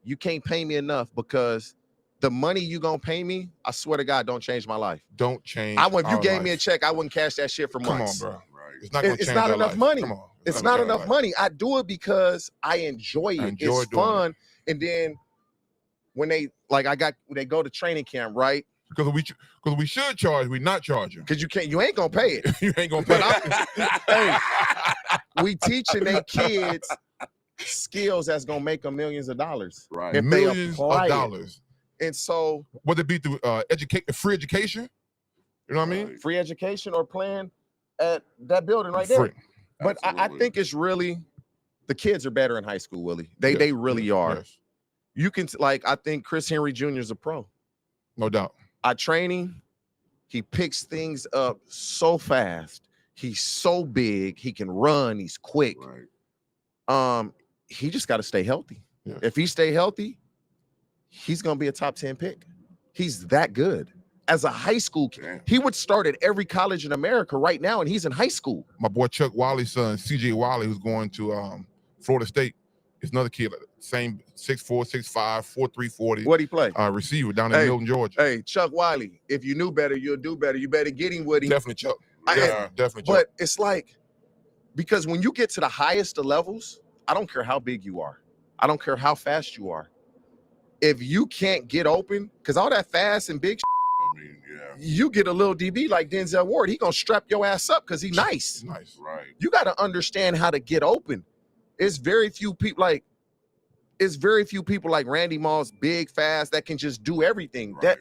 you can't pay me enough because the money you gonna pay me, I swear to God, don't change my life. Don't change. If you gave me a check, I wouldn't cash that shit for months. Come on, bro. Right. It's not gonna change. It's not enough money. Come on. It's not enough money. I do it because I enjoy it. It's fun. And then when they go to training camp, right? Because we should charge, we not charging. Because you ain't gonna pay it. You ain't gonna pay it. Hey, we teaching their kids skills that's gonna make them millions of dollars. Right. If millions they apply of dollars. And so whether it be through free education, you know what I mean? Free education or playing at that building right there. But I think it's really the kids are better in high school, Willie. They really are. Yes. You can I think Chris Henry Jr. is a pro. No doubt. I train him. He picks things up so fast. He's so big. He can run. He's quick. Right. He just got to stay healthy. Yeah. If he stay healthy, he's gonna be a top 10 pick. He's that good. As a high school kid, he would start at every college in America right now, and he's in high school. My boy Chuck Wiley's son, CJ Wiley, who's going to Florida State, It's another kid, same 6'4", 6'5", 4'3", 40. What he play? Receiver down in Milton, Georgia. Hey, Chuck Wiley, if you knew better, you'll do better. You better get him, Woody. Definitely Chuck. Definitely Chuck. But it's like, because when you get to the highest of levels, I don't care how big you are. I don't care how fast you are. If you can't get open, because all that fast and big you get a little DB like Denzel Ward, he gonna strap your ass up because he nice. Nice. Right. You got to understand how to get open. It's very few people like Randy Moss, big, fast, that can just do everything. Right. That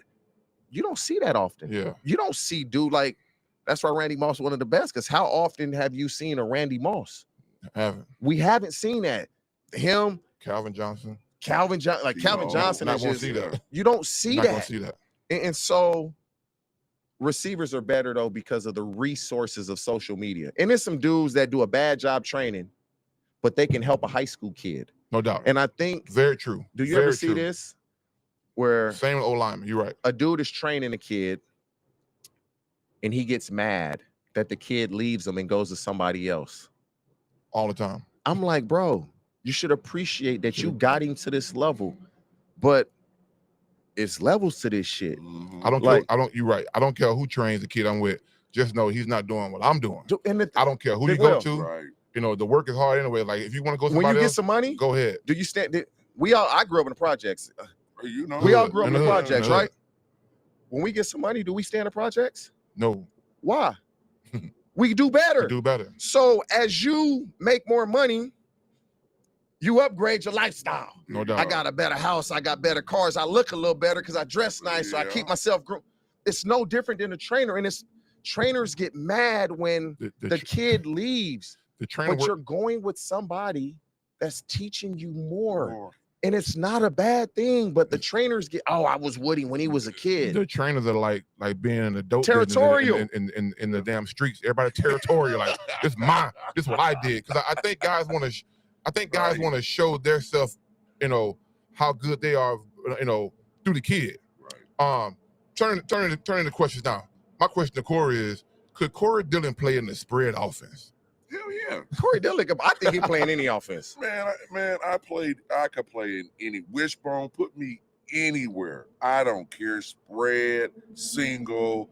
you don't see that often. Yeah. You don't see dude like, that's why Randy Moss is one of the best, because how often have you seen a Randy Moss? We haven't seen that. Him, Calvin Johnson. Calvin Johnson Not is gonna just, see that. you don't see Not that. gonna see that. And so receivers are better though because of the resources of social media. And there's some dudes that do a bad job training, but they can help a high school kid. No doubt. And I think, very true. Do you ever see this? Where same with O-lineman, you're right. A dude is training a kid and he gets mad that the kid leaves him and goes to somebody else. All the time. I'm like, bro, you should appreciate that you got him to this level, but it's levels to this shit. I don't care. You're right. I don't care who trains the kid I'm with. Just know he's not doing what I'm doing. I don't care who you go to. Right. You know, the work is hard anyway. Like if you want to go somebody when you else, get some money, go ahead. Do you stand? I grew up in the projects. You know, we all grew up in the hood, projects, right? When we get some money, do we stay in the projects? No. Why? We do better. We do better. So as you make more money, you upgrade your lifestyle. No doubt. I got a better house. I got better cars. I look a little better because I dress nice. So I keep myself groomed. It's no different than a trainer. And trainers get mad when the kid leaves. The trainer, but you're going with somebody that's teaching you more. And it's not a bad thing, but the trainers get, I was Woody when he was a kid. The trainers are like being in the dope territorial in the damn streets. Everybody territorial, like this is what I did. Because I think guys want to show their self, how good they are, through the kid. Right. Turning the questions now. My question to Corey is, could Corey Dillon play in the spread offense? Hell yeah. Corey Dillon, I think he playing any offense. Man, I could play in any wishbone. Put me anywhere. I don't care. Spread, single.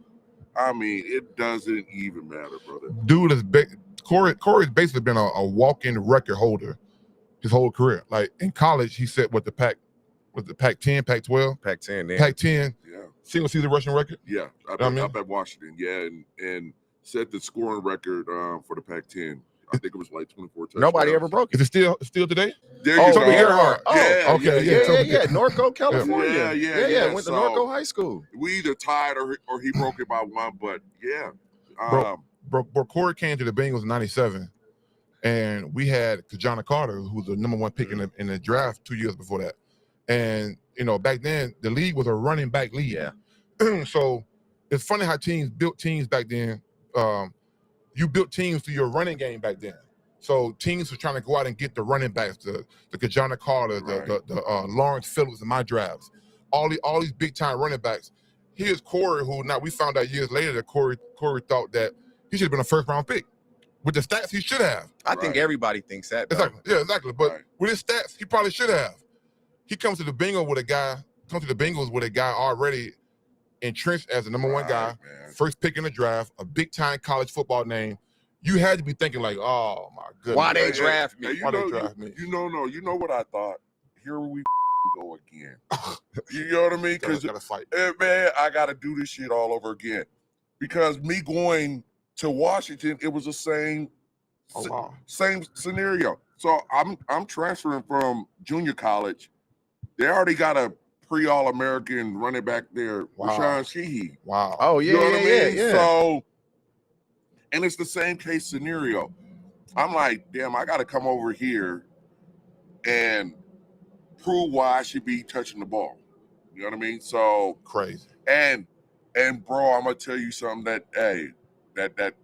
I mean, it doesn't even matter, brother. Dude is Corey's basically been a walk-in record holder his whole career. Like in college, he set the Pac-10, Pac-12? Pac-10, yeah. Pac-10. Yeah. Single season rushing record? Yeah. Up at Washington. Yeah. And set the scoring record for the Pac-10. I think it was like 24 touchdowns. Nobody ever broke it. Is it still today? There you go. Yeah. Norco, California. Yeah. Went to Norco High School. We either tied or he broke it by one, but yeah. Bro, Corey came to the Bengals in '97, and we had Kajana Carter, who was the #1 pick in the draft 2 years before that. And back then the league was a running back league. Yeah. So it's funny how teams built teams back then. You built teams through your running game back then. So teams were trying to go out and get the running backs, the Kajana Carter, the Lawrence Phillips in my drafts, all these big time running backs. Here's Corey, who now we found out years later that Corey thought that he should have been a first round pick. With the stats he should have. I think everybody thinks that. Exactly. Yeah, exactly. But with his stats, he probably should have. He comes to the Bengals with a guy already entrenched as the #1 guy, first pick in the draft, a big time college football name. You had to be thinking like, oh my goodness. Why they draft me? Why they draft me? You know what I thought? Here we go again. You know what I mean? Because man, I gotta do this shit all over again. Because me going to Washington, it was the same scenario. So I'm transferring from junior college. They already got a pre-All-American running back there, Rashawn Sheehy. Wow. Oh, yeah, you know what I mean? Yeah. So, and it's the same case scenario. I'm like, damn, I got to come over here and prove why I should be touching the ball. You know what I mean? So crazy. And bro, I'm gonna tell you something that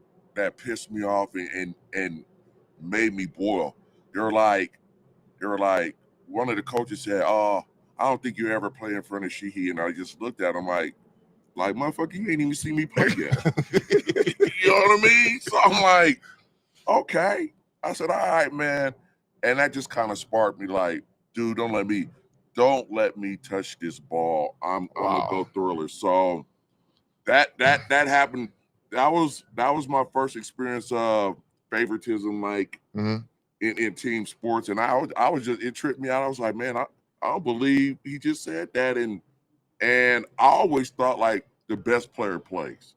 pissed me off and made me boil. They're like, one of the coaches said, "Oh, I don't think you ever play in front of Sheehy," and I just looked at him like motherfucker, you ain't even see me play yet. You know what I mean? So I'm like, okay. I said, all right, man. And that just kind of sparked me like, dude, don't let me touch this ball. I'm gonna go thriller. So that happened. That was my first experience of favoritism, like in team sports. And I was just, it tripped me out. I was like, man, I don't believe he just said that. And I always thought like the best player plays.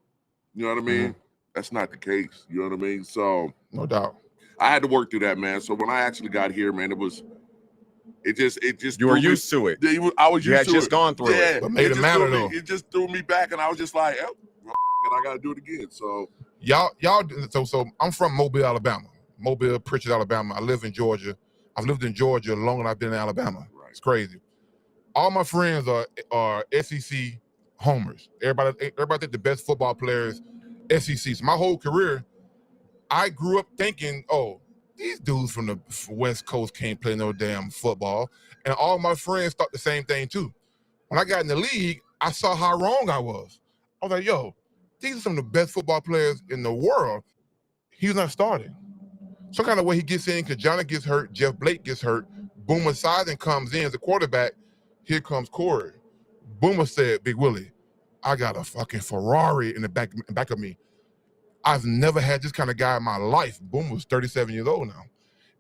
You know what I mean? That's not the case. You know what I mean? So no doubt. I had to work through that, man. So when I actually got here, man, it just you were used to it. I was used to it. You had just gone through it. But made it matter though. It just threw me back, and I was just like, oh, and I got to do it again. So y'all. So I'm from Mobile, Alabama. Mobile, Pritchard, Alabama. I live in Georgia. I've lived in Georgia longer than I've been in Alabama. Right. It's crazy. All my friends are SEC homers. Everybody think the best football players SEC. So my whole career, I grew up thinking, oh, these dudes from the West Coast can't play no damn football. And all my friends thought the same thing too. When I got in the league, I saw how wrong I was. I was like, yo, these are some of the best football players in the world. He's not starting. Some kind of way he gets in, because Johnny gets hurt, Jeff Blake gets hurt, Boomer Esiason comes in as a quarterback. Here comes Corey. Boomer said, Big Willie, I got a fucking Ferrari in the back of me. I've never had this kind of guy in my life. Boomer was 37 years old now.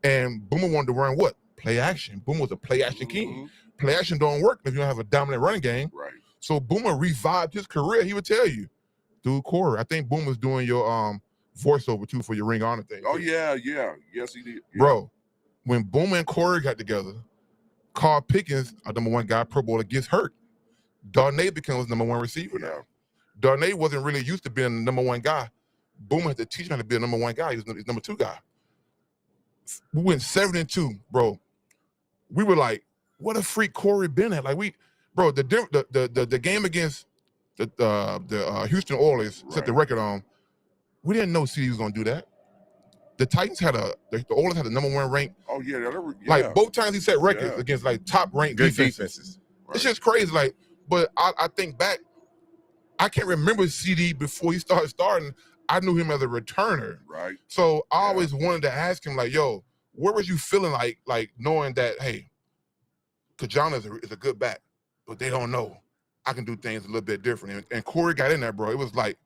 And Boomer wanted to run what? Play action. Boomer was a play action king. Play action don't work if you don't have a dominant running game. Right. So Boomer revived his career. He would tell you, dude, Corey, I think Boomer's doing your voiceover too for your Ring Honor thing. Oh, yeah. Yes, he did. Yeah. Bro, when Boomer and Corey got together, Carl Pickens, our number one guy, Pro Bowler, gets hurt. Darnay becomes number one receiver now. Darnay wasn't really used to being the number one guy. Boomer had to teach him how to be a number one guy. He was the number two guy. We went 7-2, bro. We were like, what a freak Corey been at. Like the game against the Houston Oilers set the record on. We didn't know CD was gonna do that. The Titans had the Oilers had the number one rank. Oh yeah, like both times he set records against like top ranked defenses. Right. It's just crazy. Like, but I think back, I can't remember CD before he started starting. I knew him as a returner. Right. So I always wanted to ask him, like, yo, where was you feeling like knowing that, hey, Kajana is a good back, but they don't know I can do things a little bit different. And Corey got in there, bro. It was like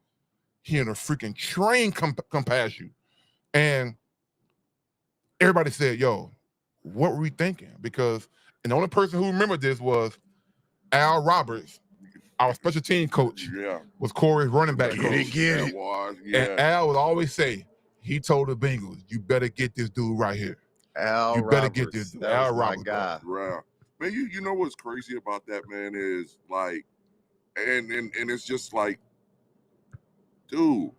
he in a freaking train come past you. And everybody said, yo, what were we thinking? Because, and the only person who remembered this was Al Roberts, our special team coach, was Corey's running back coach. And Al would always say, he told the Bengals, you better get this dude right here. You better get this dude. Al Roberts. Right. Man, you know what's crazy about that, man, is like, and it's just like, dude,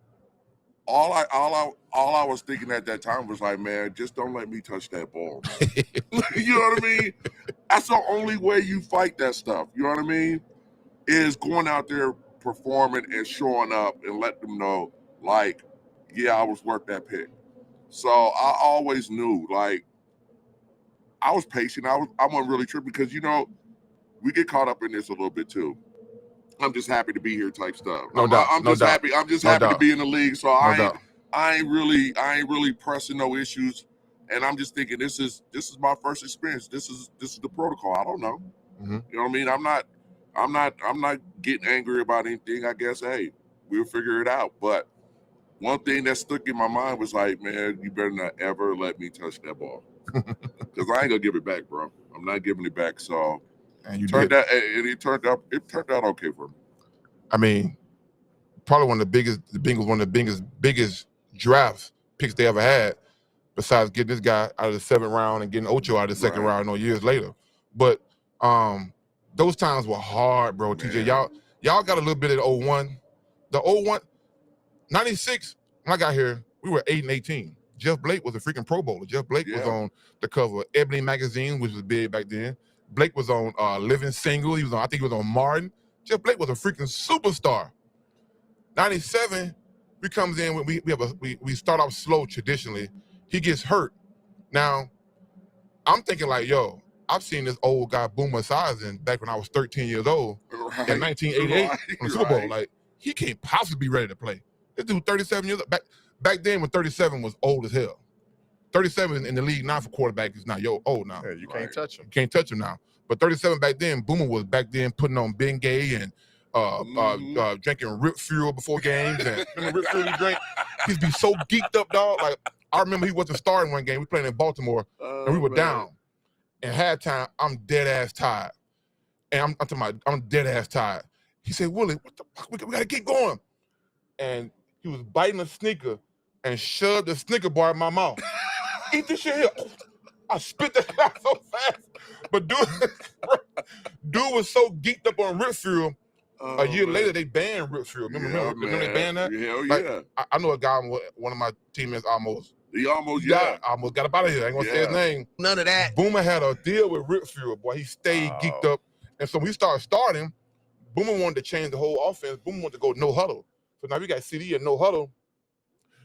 all I was thinking at that time was like, man, just don't let me touch that ball. You know what I mean? That's the only way you fight that stuff. You know what I mean? Is going out there performing and showing up and let them know, like, yeah, I was worth that pick. So I always knew, like, I was patient. I wasn't really tripping because, you know, we get caught up in this a little bit too. I'm just happy to be here type stuff. I'm just happy to be in the league. So I ain't really pressing no issues. And I'm just thinking this is my first experience. This is the protocol. I don't know. Mm-hmm. You know what I mean? I'm not getting angry about anything. I guess, hey, we'll figure it out. But one thing that stuck in my mind was like, man, you better not ever let me touch that ball. Because I ain't gonna give it back, bro. I'm not giving it back. So and it turned out okay for me. I mean, probably one of the biggest draft picks they ever had, besides getting this guy out of the 7th round and getting Ocho out of the 2nd round, years later. But those times were hard, bro. TJ, y'all got a little bit of 01. The 96, when I got here, we were 8-18. Jeff Blake was a freaking Pro Bowler. Jeff Blake was on the cover of Ebony magazine, which was big back then. Blake was on Living Single. I think he was on Martin. Jeff Blake was a freaking superstar. 97, we comes in, we start off slow traditionally. He gets hurt. Now, I'm thinking like, yo, I've seen this old guy Boomer Esiason back when I was 13 years old in 1988 on the Super Bowl. Like, he can't possibly be ready to play. This dude 37 years old. Back then when 37 was old as hell. 37 in the league now for quarterback is not old now. Yeah, you can't touch him. You can't touch him now. But 37 back then, Boomer was back then putting on Bengay and drinking Rip Fuel before games. And remember Rip Fuel he drank? He'd be so geeked up, dog. Like, I remember he wasn't starting one game. We playing in Baltimore, and we were down. And halftime, I'm dead ass tired. And I'm dead ass tired. He said, Willie, what the fuck? We gotta keep going. And he was biting a sneaker and shoved the Snicker bar in my mouth. Eat this shit here. I spit that out so fast. But dude was so geeked up on Rip Fuel. A year later, they banned Rip Fuel. Remember they banned that? Hell like, yeah. I know a guy, one of my teammates almost got up out of here. I ain't gonna say his name. None of that. Boomer had a deal with Rip Fuel, boy. He stayed geeked up. And so when we started starting, Boomer wanted to change the whole offense. Boomer wanted to go no huddle. So now we got CD and no huddle.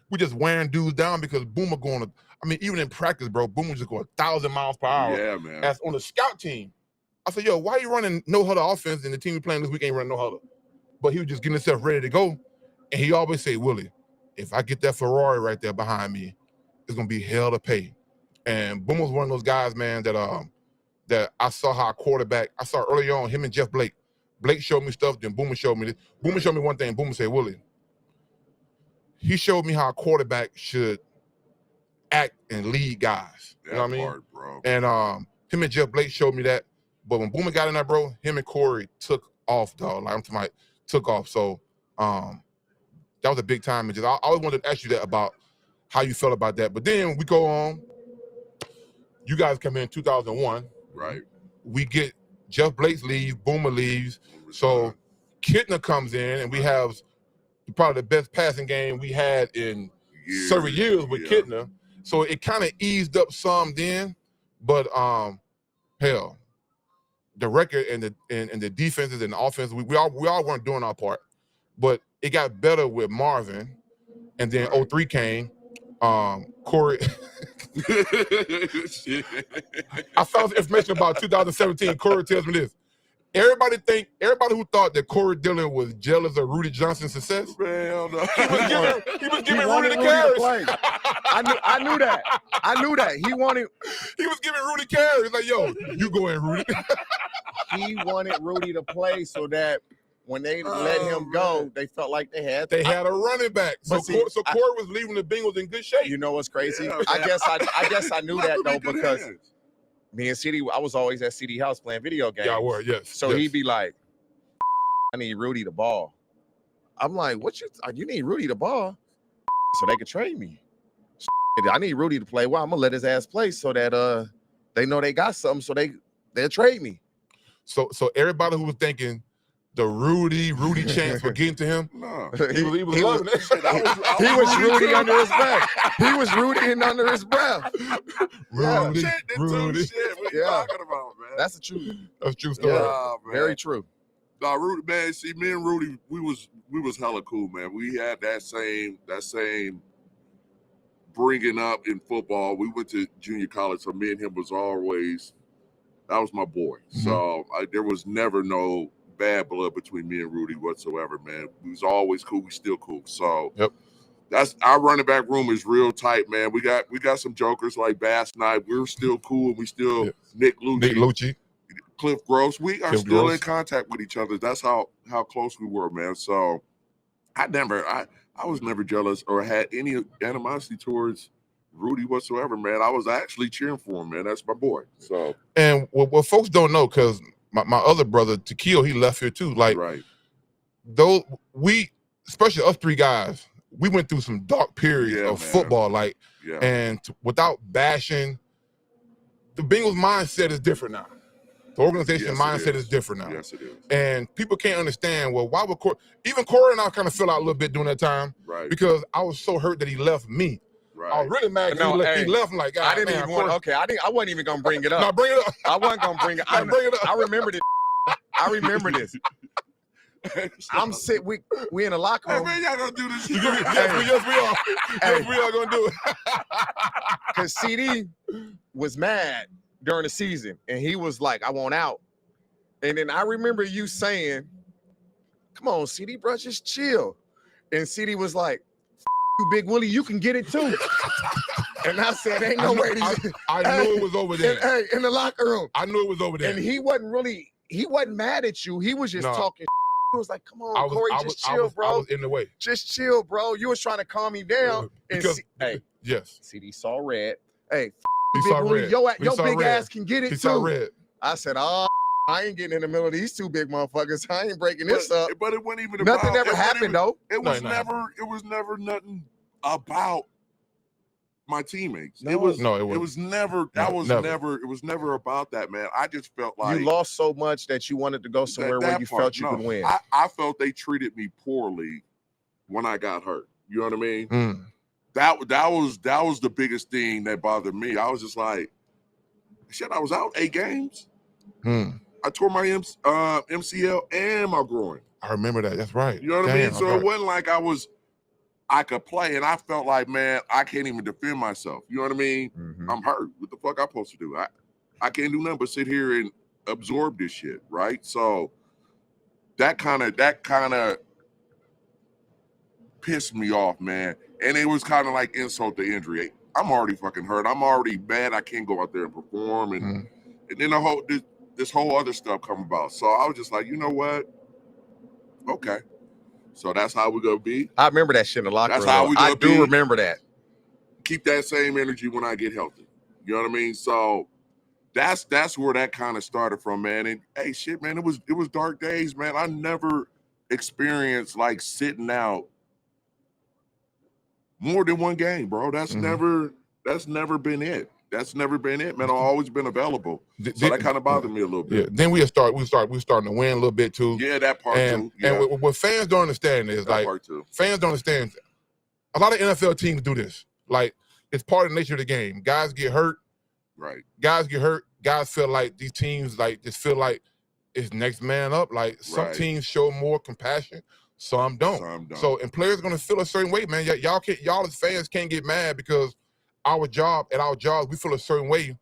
We just wearing dudes down because Boomer going to, even in practice, bro, Boomer just going 1,000 miles per hour. Yeah, man. As on the scout team. I said, yo, why you running no huddle offense and the team we playing this week ain't running no huddle? But he was just getting himself ready to go. And he always say, Willie, if I get that Ferrari right there behind me, it's going to be hell to pay. And Boomer was one of those guys, man, that I saw how a quarterback, I saw early on him and Jeff Blake. Blake showed me stuff, then Boomer showed me this. Boomer showed me one thing. Boomer said, Willie, he showed me how a quarterback should act and lead guys. You know what I mean? Part, bro. And him and Jeff Blake showed me that. But when Boomer got in there, bro, him and Corey took off, dog. Like I'm talking about, took off. So that was a big time. And just I always wanted to ask you that about how you felt about that. But then we go on. You guys come in 2001. Right. We get Jeff Blake's leave, Boomer leaves. So Kittner comes in, and we have probably the best passing game we had in several years with Kittner. So it kind of eased up some then, but hell, the record and the defenses and the offense, we all weren't doing our part, but it got better with Marvin, and then 03 came. Corey. I found information about 2017. Corey tells me this. Everybody who thought that Corey Dillon was jealous of Rudi Johnson's success. Man, no. He was giving Rudi the carries. I knew that. He was giving Rudi carries. Like, yo, you go in, Rudi. He wanted Rudi to play so that when they let him go, they felt like they had a running back. So Corey was leaving the Bengals in good shape. You know what's crazy? Yeah, I guess I knew that though because me and CD, I was always at CD house playing video games. Yeah, I were, yes. So he'd be like, I need Rudi the ball. I'm like, you need Rudi the ball so they could trade me. I need Rudi to play well. I'm gonna let his ass play so that they know they got something so they'll trade me. So everybody who was thinking the Rudi chance for getting to him, no. he was loving it. He was Rudi under his breath. He was Rudi under his breath. Rudi. Shit, what are you talking about, man? That's the truth. That's a true story. Yeah, Very true. Nah, Rudi, man. See, me and Rudi, we was hella cool, man. We had that same bringing up in football. We went to junior college, so me and him was always, that was my boy. Mm-hmm. So there was never no bad blood between me and Rudi whatsoever, man. We was always cool. We still cool. So that's our running back room is real tight, man. We got some jokers like Bass Knight. We're still cool, and we still Nick Lucci, Cliff Gross. We are still in contact with each other. That's how close we were, man. So I was never jealous or had any animosity towards Rudi whatsoever, man. I was actually cheering for him, man. That's my boy. So and what folks don't know, because my other brother, Tequil, he left here too. Like, though especially us three guys, we went through some dark periods of football. Like, and without bashing, the Bengals mindset is different now. The organization mindset is different now. Yes, it is. And people can't understand, well, why would Corey, even Corey and I kind of fell out a little bit during that time. Right. Because I was so hurt that he left me. Right. I was really mad he left. I'm like, God, I didn't even want. Okay, I wasn't even gonna bring it up. No, bring it up. I wasn't gonna bring it. Bring it up. I remember this. I remember this. I'm sitting. We in the locker room. Hey, man, y'all gonna do this? Yes, we are. Yes, we are gonna do it. Because CD was mad during the season, and he was like, "I want out." And then I remember you saying, "Come on, CD, bro, just chill." And CD was like, "You Big Willie, you can get it too." And I said, ain't no way. I knew it was over there. Hey, in the locker room. I knew it was over there. And he wasn't mad at you. He was just talking. He was like, come on, Corey, just chill, bro. I was in the way. Just chill, bro. You was trying to calm me down. Yes. CD saw red. Hey, he Big saw Willie, red. your big red. ass can get it he too. Saw red. I said, I ain't getting in the middle of these two big motherfuckers. I ain't breaking this up. But it wasn't even nothing about, ever happened though. It was never nothing about my teammates. It was never about that, man. I just felt like you lost so much that you wanted to go somewhere where you felt you could win. I felt they treated me poorly when I got hurt. You know what I mean? That was the biggest thing that bothered me. I was just like, shit, I was out 8 games. I tore my MCL and my groin. I remember that. That's right. You know what I mean? So it wasn't like I could play, and I felt like, man, I can't even defend myself. You know what I mean? I'm hurt. What the fuck I'm supposed to do? I can't do nothing but sit here and absorb this shit, right? So that kind of pissed me off, man. And it was kind of like insult to injury. I'm already fucking hurt. I'm already mad. I can't go out there and perform, and then this whole other stuff come about. So I was just like, you know what? Okay. So that's how we're gonna be. I remember that shit in the locker room. That's how we gonna be. I do remember that. Keep that same energy when I get healthy. You know what I mean? So that's where that kind of started from, man. And hey, shit, man, it was dark days, man. I never experienced like sitting out more than one game, bro. That's never been it. That's never been it, man. I've always been available. So that kind of bothered me a little bit. Yeah. Then we starting to win a little bit too. Yeah, that part too. Yeah. And what fans don't understand is that part too. Fans don't understand. A lot of NFL teams do this. Like, it's part of the nature of the game. Guys get hurt. Right. Guys get hurt. Guys feel like these teams just feel like it's next man up. Like some teams show more compassion, some don't. So and players are gonna feel a certain way, man. Y'all as fans can't get mad because our jobs, we feel a certain way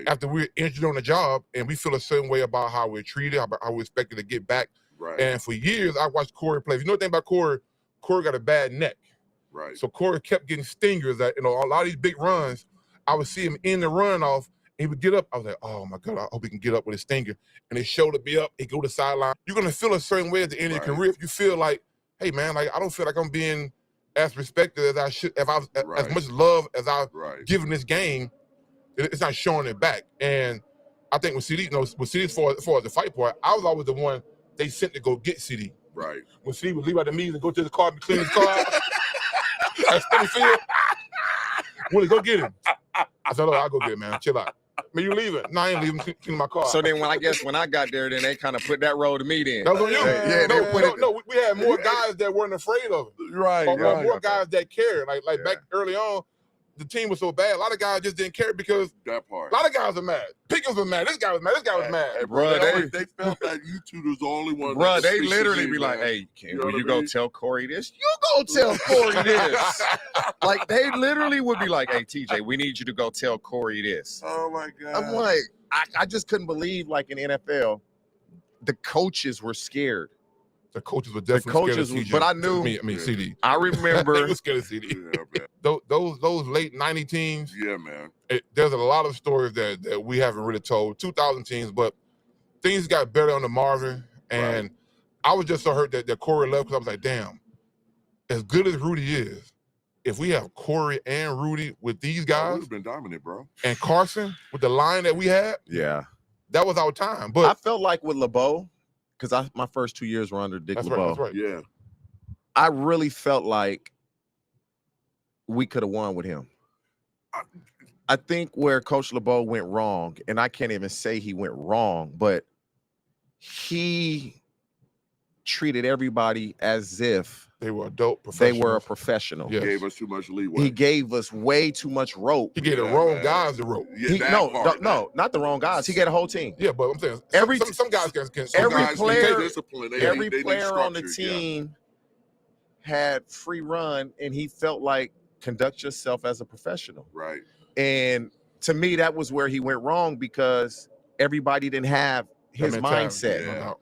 after we're injured on the job, and we feel a certain way about how we're treated, how we're expected to get back. Right. And for years, I watched Corey play. If you know anything about Corey, Corey got a bad neck. Right. So Corey kept getting stingers. That a lot of these big runs, I would see him in the run off, and he would get up. I was like, oh my God, I hope he can get up with his stinger. And his shoulder be up, he go to the sideline. You're gonna feel a certain way at the end of your career if you feel like, hey man, like I don't feel like I'm being as respected as I should, if I was as much love as I've given this game, it's not showing it back. And I think with CD, with CD as far as the fight part, I was always the one they sent to go get CD. Right. When CD would leave out the meetings and go to the car and clean his car out at Springfield, Willie, go get him. I said, I'll go get him, man. Chill out. Man, you leaving? No, I ain't leaving. Clean my car. So then when I got there, then they kind of put that role to me then. That was on you. Yeah, we had more guys that weren't afraid of it. Right. More guys that cared. Like back early on, the team was so bad. A lot of guys just didn't care because that part. A lot of guys are mad. Pickens was mad. This guy was mad. This guy was mad. Hey, bro, they felt that you two was the only one. Bro, they literally be like, "Hey, you go tell Corey this? You go tell Corey this." Like they literally would be like, "Hey, TJ, we need you to go tell Corey this." Oh my God. I'm like, I just couldn't believe, like in NFL, the coaches were scared. The coaches were definitely scared of CJ. But I knew. I mean, CD. I remember. They were scared of CD. Yeah, those late 90 teams. Yeah, man. There's a lot of stories that we haven't really told. 2000 teams, but things got better under Marvin. And I was just so hurt that Corey left because I was like, damn, as good as Rudi is, if we have Corey and Rudi with these guys. We've been dominant, bro. And Carson with the line that we had. Yeah. That was our time. But I felt like with LeBeau, because my first 2 years were under Dick LeBeau. That's right. Yeah. I really felt like we could have won with him. I think where Coach LeBeau went wrong, and I can't even say he went wrong, but he treated everybody as if they were adult professionals. They were a professional. Yes. He gave us too much leeway. He gave us way too much rope. He gave the wrong guys the rope. No, not the wrong guys. He gave the whole team. Yeah, but I'm saying some guys can. Every player player on the team had free run, and he felt like conduct yourself as a professional. Right. And to me, that was where he went wrong because everybody didn't have his mindset. Yeah.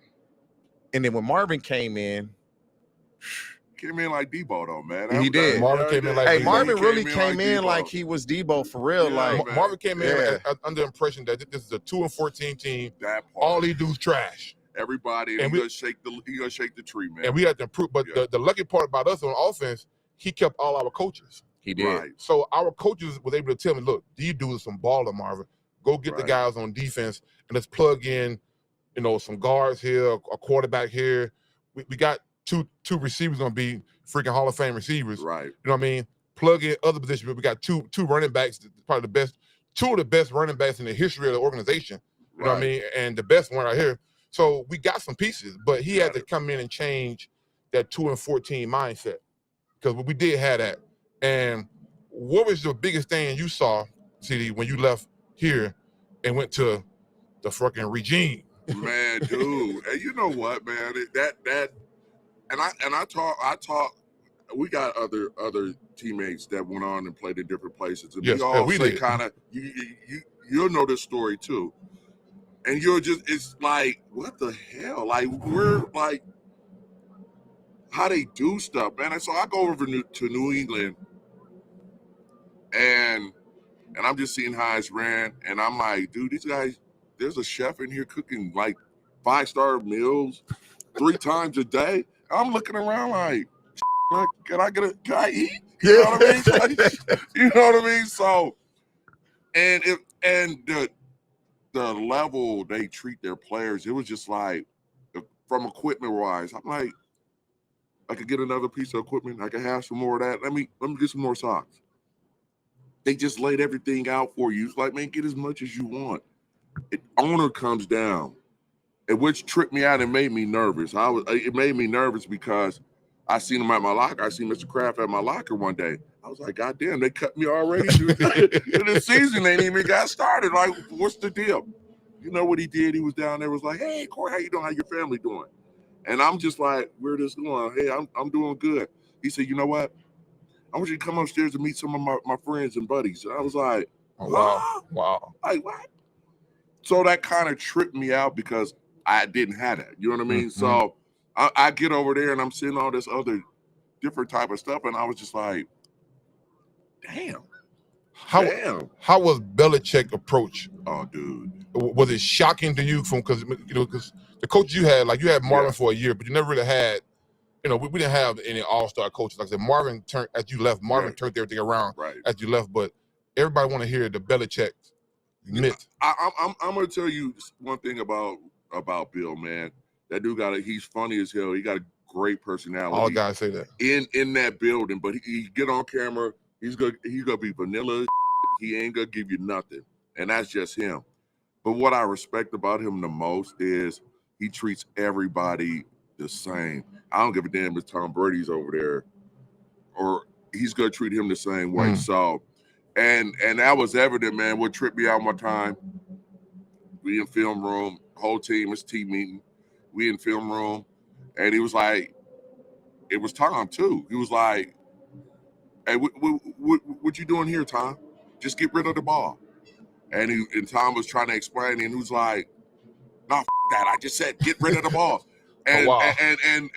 And then when Marvin came in, came in like Debo though, man. He did. Marvin came in like Hey, Debo. Marvin He really came in Debo. like he was Debo for real. Yeah, like man. Marvin came in Yeah. under the impression that this is a 2-14 team. That part. All he do is trash. Everybody, and he gonna shake the tree, man. And we had to improve. But the lucky part about us on offense, he kept all our coaches. He did. Right. So our coaches was able to tell me, look, these dudes are some baller, Marvin. Go get the guys on defense and let's plug in, you know, some guards here, a quarterback here. We got two receivers gonna be freaking Hall of Fame receivers. Right. You know what I mean? Plug in other positions, but we got two running backs, probably two of the best running backs in the history of the organization. You know what I mean? And the best one right here. So we got some pieces, but he had to come in and change that 2-14 mindset because we did have that. And what was the biggest thing you saw, CD, when you left here and went to the fucking regime? Man, dude, and you know what, man? I talk. We got other teammates that went on and played in different places, and we say kind of you'll know this story too. And it's like, what the hell? Like, we're like, how they do stuff, man. And so I go over to New England, and I'm just seeing how it's ran, and I'm like, dude, these guys, there's a chef in here cooking like 5-star meals 3 times a day. I'm looking around like, can I eat? You know what I mean? Like, you know what I mean? So, and the level they treat their players, it was just like, from equipment wise, I'm like, I could get another piece of equipment. I could have some more of that. Let me get some more socks. They just laid everything out for you. It's like, man, get as much as you want. Owner comes down, and which tripped me out and made me nervous. It made me nervous because I seen him at my locker. I seen Mr. Kraft at my locker one day. I was like, God damn, they cut me already. The season ain't even got started. Like, what's the deal? You know what he did? He was down there, was like, hey, Corey, how you doing? How your family doing? And I'm just like, where this going? Hey, I'm doing good. He said, you know what? I want you to come upstairs and meet some of my friends and buddies. And I was like, oh, wow. Like, what? So that kind of tripped me out because I didn't have that. You know what I mean? Mm-hmm. So I get over there and I'm seeing all this other different type of stuff. And I was just like, damn. How was Belichick approach? Oh, dude. Was it shocking to you because the coach you had, like you had Marvin for a year, but you never really had, we didn't have any all-star coaches. Like I said, Marvin turned turned everything around as you left, but everybody want to hear the Belichick myth. I'm going to tell you one thing about Bill, man. That dude he's funny as hell. He got a great personality. All guys say that. In that building, but he get on camera, he's gonna be vanilla. He ain't gonna give you nothing. And that's just him. But what I respect about him the most is he treats everybody the same. I don't give a damn if Tom Brady's over there, or he's gonna treat him the same way. So, and that was evident, man. What tripped me out one time, we in film room, whole team, it's team meeting. We in film room, and he was like, it was Tom too. He was like, hey, what you doing here, Tom? Just get rid of the ball. And Tom was trying to explain, and he was like, no, that. I just said get rid of the ball. And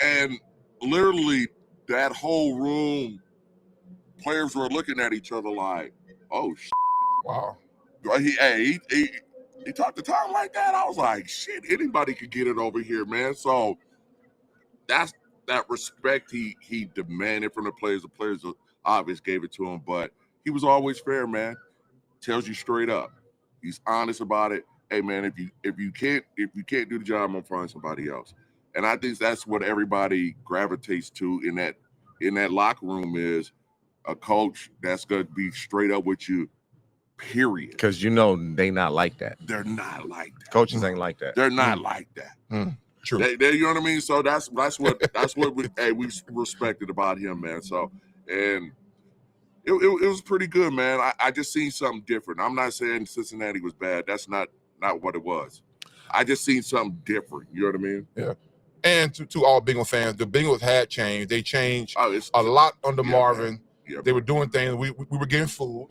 and literally that whole room, players were looking at each other like, oh shit. Wow. He talked to Tom like that. I was like, shit, anybody could get it over here, man. So that's that respect he demanded from the players. The players obviously gave it to him, but he was always fair, man. Tells you straight up. He's honest about it. Hey man, if you can't do the job, I'm gonna find somebody else. And I think that's what everybody gravitates to in that locker room is a coach that's gonna be straight up with you, period. Because they not like that. They're not like that. Coaches ain't like that. They're not like that. True. They, you know what I mean? So that's what we respected about him, man. So and it was pretty good, man. I just seen something different. I'm not saying Cincinnati was bad. That's not what it was. I just seen something different. You know what I mean? Yeah. And to all Bengals fans, the Bengals had changed. They changed a lot under Marvin. Yeah, they were doing things. We were getting food.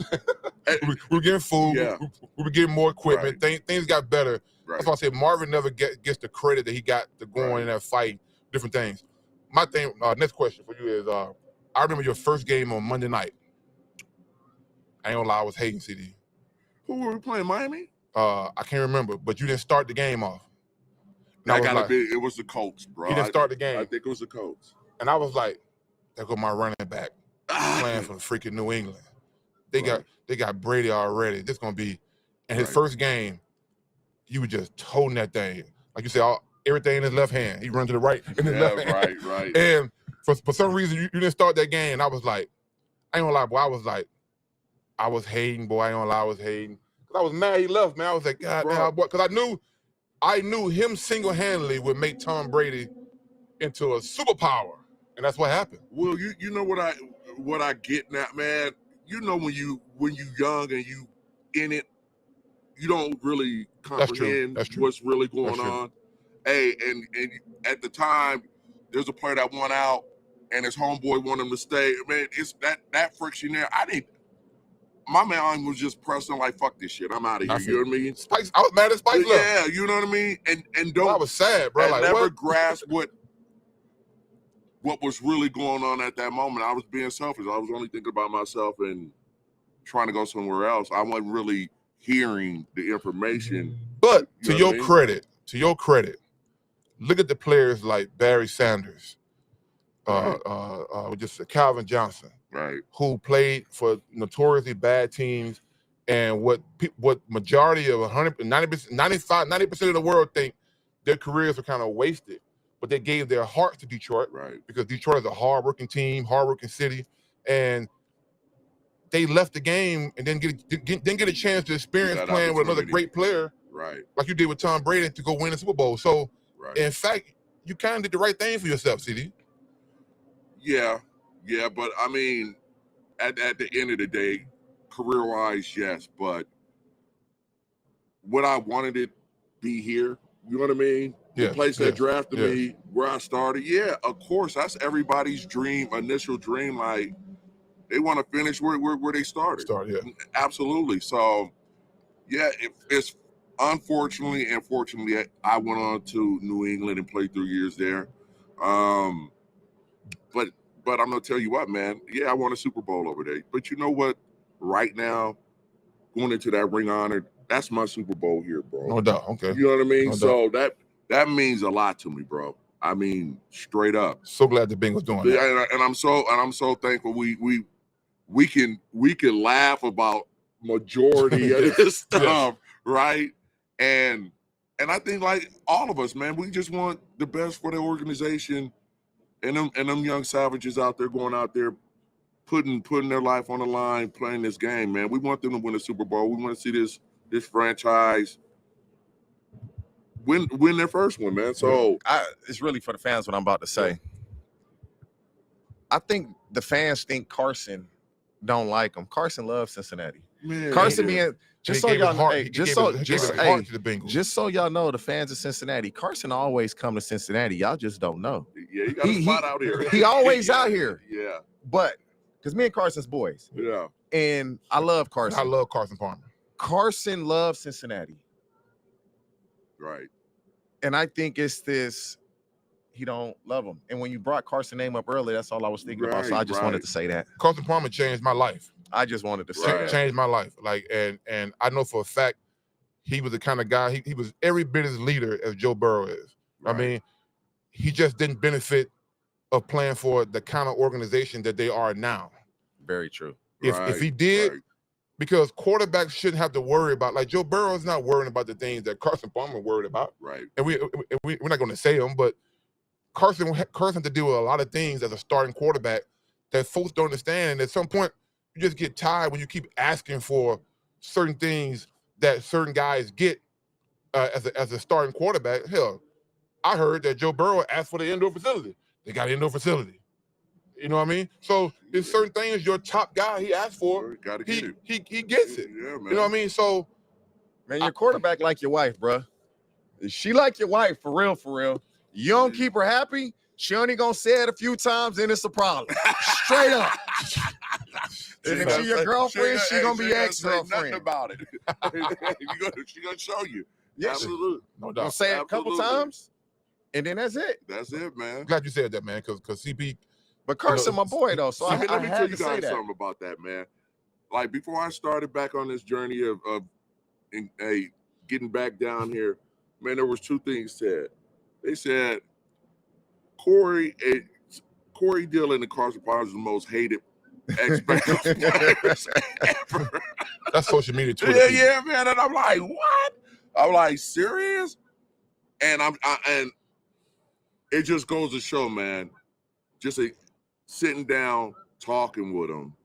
we were getting food. Yeah. We were getting more equipment. Things got better. Right. That's why I said Marvin never gets the credit that he got to go in that fight, different things. my thing. Next question for you is: I remember your first game on Monday night. I ain't gonna lie, I was hating CD. Who were we playing? Miami? I can't remember, but you didn't start the game off. That gotta be. It was the Colts, bro. He didn't start the game. I think it was the Colts. And I was like, there go my running back playing for the freaking New England. They got Brady already. This gonna be, and his first game, you were just holding that thing. Like you said, everything in his left hand. He runs to the right in his left hand. Right. And for some reason, you didn't start that game. And I was like, I ain't gonna lie, boy. I was hating, boy. I ain't gonna lie, I was hating. Cause I was mad he left, man. I was like, God damn, boy. Cause I knew him single-handedly would make Tom Brady into a superpower. And that's what happened. Well, you know what I get now, man. You know when you young and you in it, you don't really comprehend what's really going on. Hey, and at the time, there's a player that won out, and his homeboy wanted him to stay. Man, it's that friction there. My man was just pressing like, fuck this shit. I'm out of here. You know what I mean? Spikes, I was mad at Spikes. Yeah, you know what I mean? And don't. I was sad, bro. Like, never grasp what was really going on at that moment. I was being selfish. I was only thinking about myself and trying to go somewhere else. I wasn't really hearing the information. But to your credit, look at the players like Barry Sanders, just Calvin Johnson, right, who played for notoriously bad teams, and what majority of 90% of the world think their careers are kind of wasted, but they gave their hearts to Detroit, right, because Detroit is a hardworking team, hardworking city, and they left the game and didn't get a chance to experience playing with another great player, right, like you did with Tom Brady, to go win the Super Bowl. So, in fact, you kind of did the right thing for yourself, CD. Yeah, but I mean, at the end of the day, career-wise, yes, but would I wanted to be here? You know what I mean? The place that drafted me, where I started, of course, that's everybody's dream, initial dream. Like, they want to finish where they started. Absolutely. So, it's unfortunately and fortunately, I went on to New England and played 3 years there. But I'm gonna tell you what, man. Yeah, I won a Super Bowl over there. But you know what? Right now, going into that ring honor, that's my Super Bowl here, bro. No doubt. Okay. You know what I mean? No so that means a lot to me, bro. I mean, straight up. So glad the Bengals doing that. And I'm so thankful we can laugh about majority of this stuff, right? And I think, like all of us, man, we just want the best for the organization. And them young savages out there going out there putting their life on the line, playing this game, man. We want them to win a Super Bowl. We want to see this franchise win their first one, man. So it's really for the fans what I'm about to say. I think the fans think Carson don't like him. Carson loves Cincinnati. Man, Carson being just so y'all know, just so y'all know, the fans of Cincinnati, Carson always come to Cincinnati. Y'all just don't know. Yeah, you got a spot out here. He always out here. Yeah. But because me and Carson's boys. Yeah. And I love Carson. I love Carson Palmer. Carson loves Cincinnati. Right. And I think it's this, he don't love him. And when you brought Carson's name up earlier, that's all I was thinking about. So I just wanted to say that. Carson Palmer changed my life. I just wanted to say that. Changed my life. Like, and I know for a fact he was the kind of guy, he was every bit as leader as Joe Burrow is. Right. I mean, he just didn't benefit of playing for the kind of organization that they are now. Very true. If he did, because quarterbacks shouldn't have to worry about, like Joe Burrow is not worrying about the things that Carson Palmer worried about. Right. And we're not going to say them, but Carson had to deal with a lot of things as a starting quarterback that folks don't understand. And at some point, you just get tired when you keep asking for certain things that certain guys get as a starting quarterback. Hell, I heard that Joe Burrow asked for the indoor facility. They got an indoor facility. You know what I mean? So there's certain things your top guy he asked for. He gets it. Yeah, man. You know what I mean? So, man, your quarterback like your wife, bro. She like your wife for real, for real. You don't keep her happy, she only gonna say it a few times, and it's a problem. Straight up. And if she your girlfriend, she gonna be ex-girlfriend. Nothing about it. She gonna show you. Yeah, absolutely. No doubt. Gonna say it a couple times. And then that's it. That's it, man. Glad you said that, man, because CP. But Carson, my boy, though, so let I me had tell to you say guys that. something about that, man. Like, before I started back on this journey of getting back down here, man, there was two things said. They said Corey Dillon and Carson Palmer are the most hated ex-Bengals players ever. That's social media Twitter. Yeah, man. And I'm like, what? I'm like, serious? And and it just goes to show, man, just sitting down, talking with them,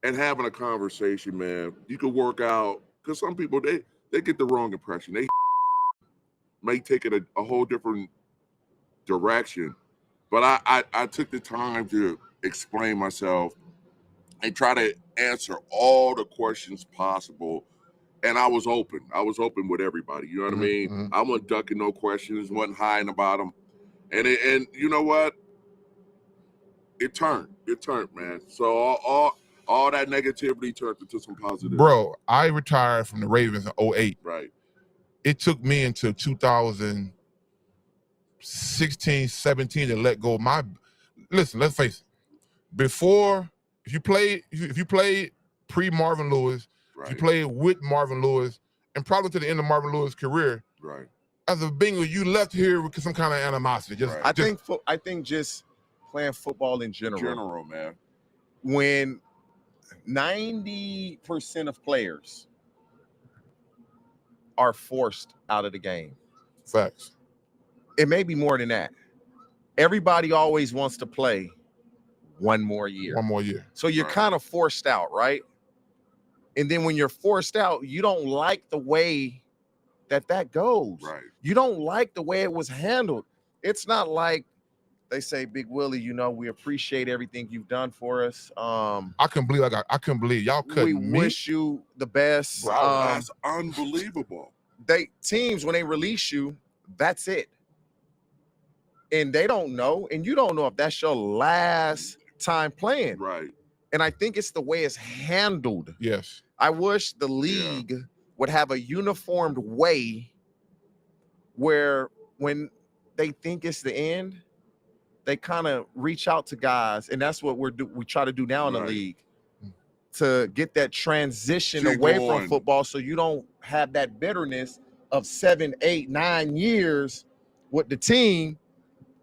and having a conversation, man. You could work out, because some people, they get the wrong impression. They may take it a whole different direction. But I took the time to explain myself and try to answer all the questions possible. And I was open. I was open with everybody. You know what I mean? Mm-hmm. I wasn't ducking no questions, wasn't hiding about them. And you know what? It turned, man. So all that negativity turned into some positive. Bro, I retired from the Ravens in 2008. Right. It took me until 2016, 17 to let go of my. Listen, let's face it. Before, if you played pre-Marvin Lewis, Right. if you played with Marvin Lewis, and probably to the end of Marvin Lewis' career, Right. as a Bengal, you left here with some kind of animosity. Right. I think just playing football in general, Man. when 90% of players are forced out of the game. Facts. It may be more than that. Everybody always wants to play one more year. One more year. So you're kind of forced out, right? And then when you're forced out, you don't like the way that goes. Right. You don't like the way it was handled. It's not like they say, Big Willie, you know, we appreciate everything you've done for us. I couldn't believe I couldn't believe y'all cut me. We wish you the best. Bro, that's unbelievable. Teams, when they release you, that's it. And they don't know, and you don't know if that's your last time playing. Right. And I think it's the way it's handled. Yes. I wish the league would have a uniformed way where when they think it's the end, they kind of reach out to guys, and that's what we try to do now in the league, to get that transition away from football, so you don't have that bitterness of 7, 8, 9 years with the team,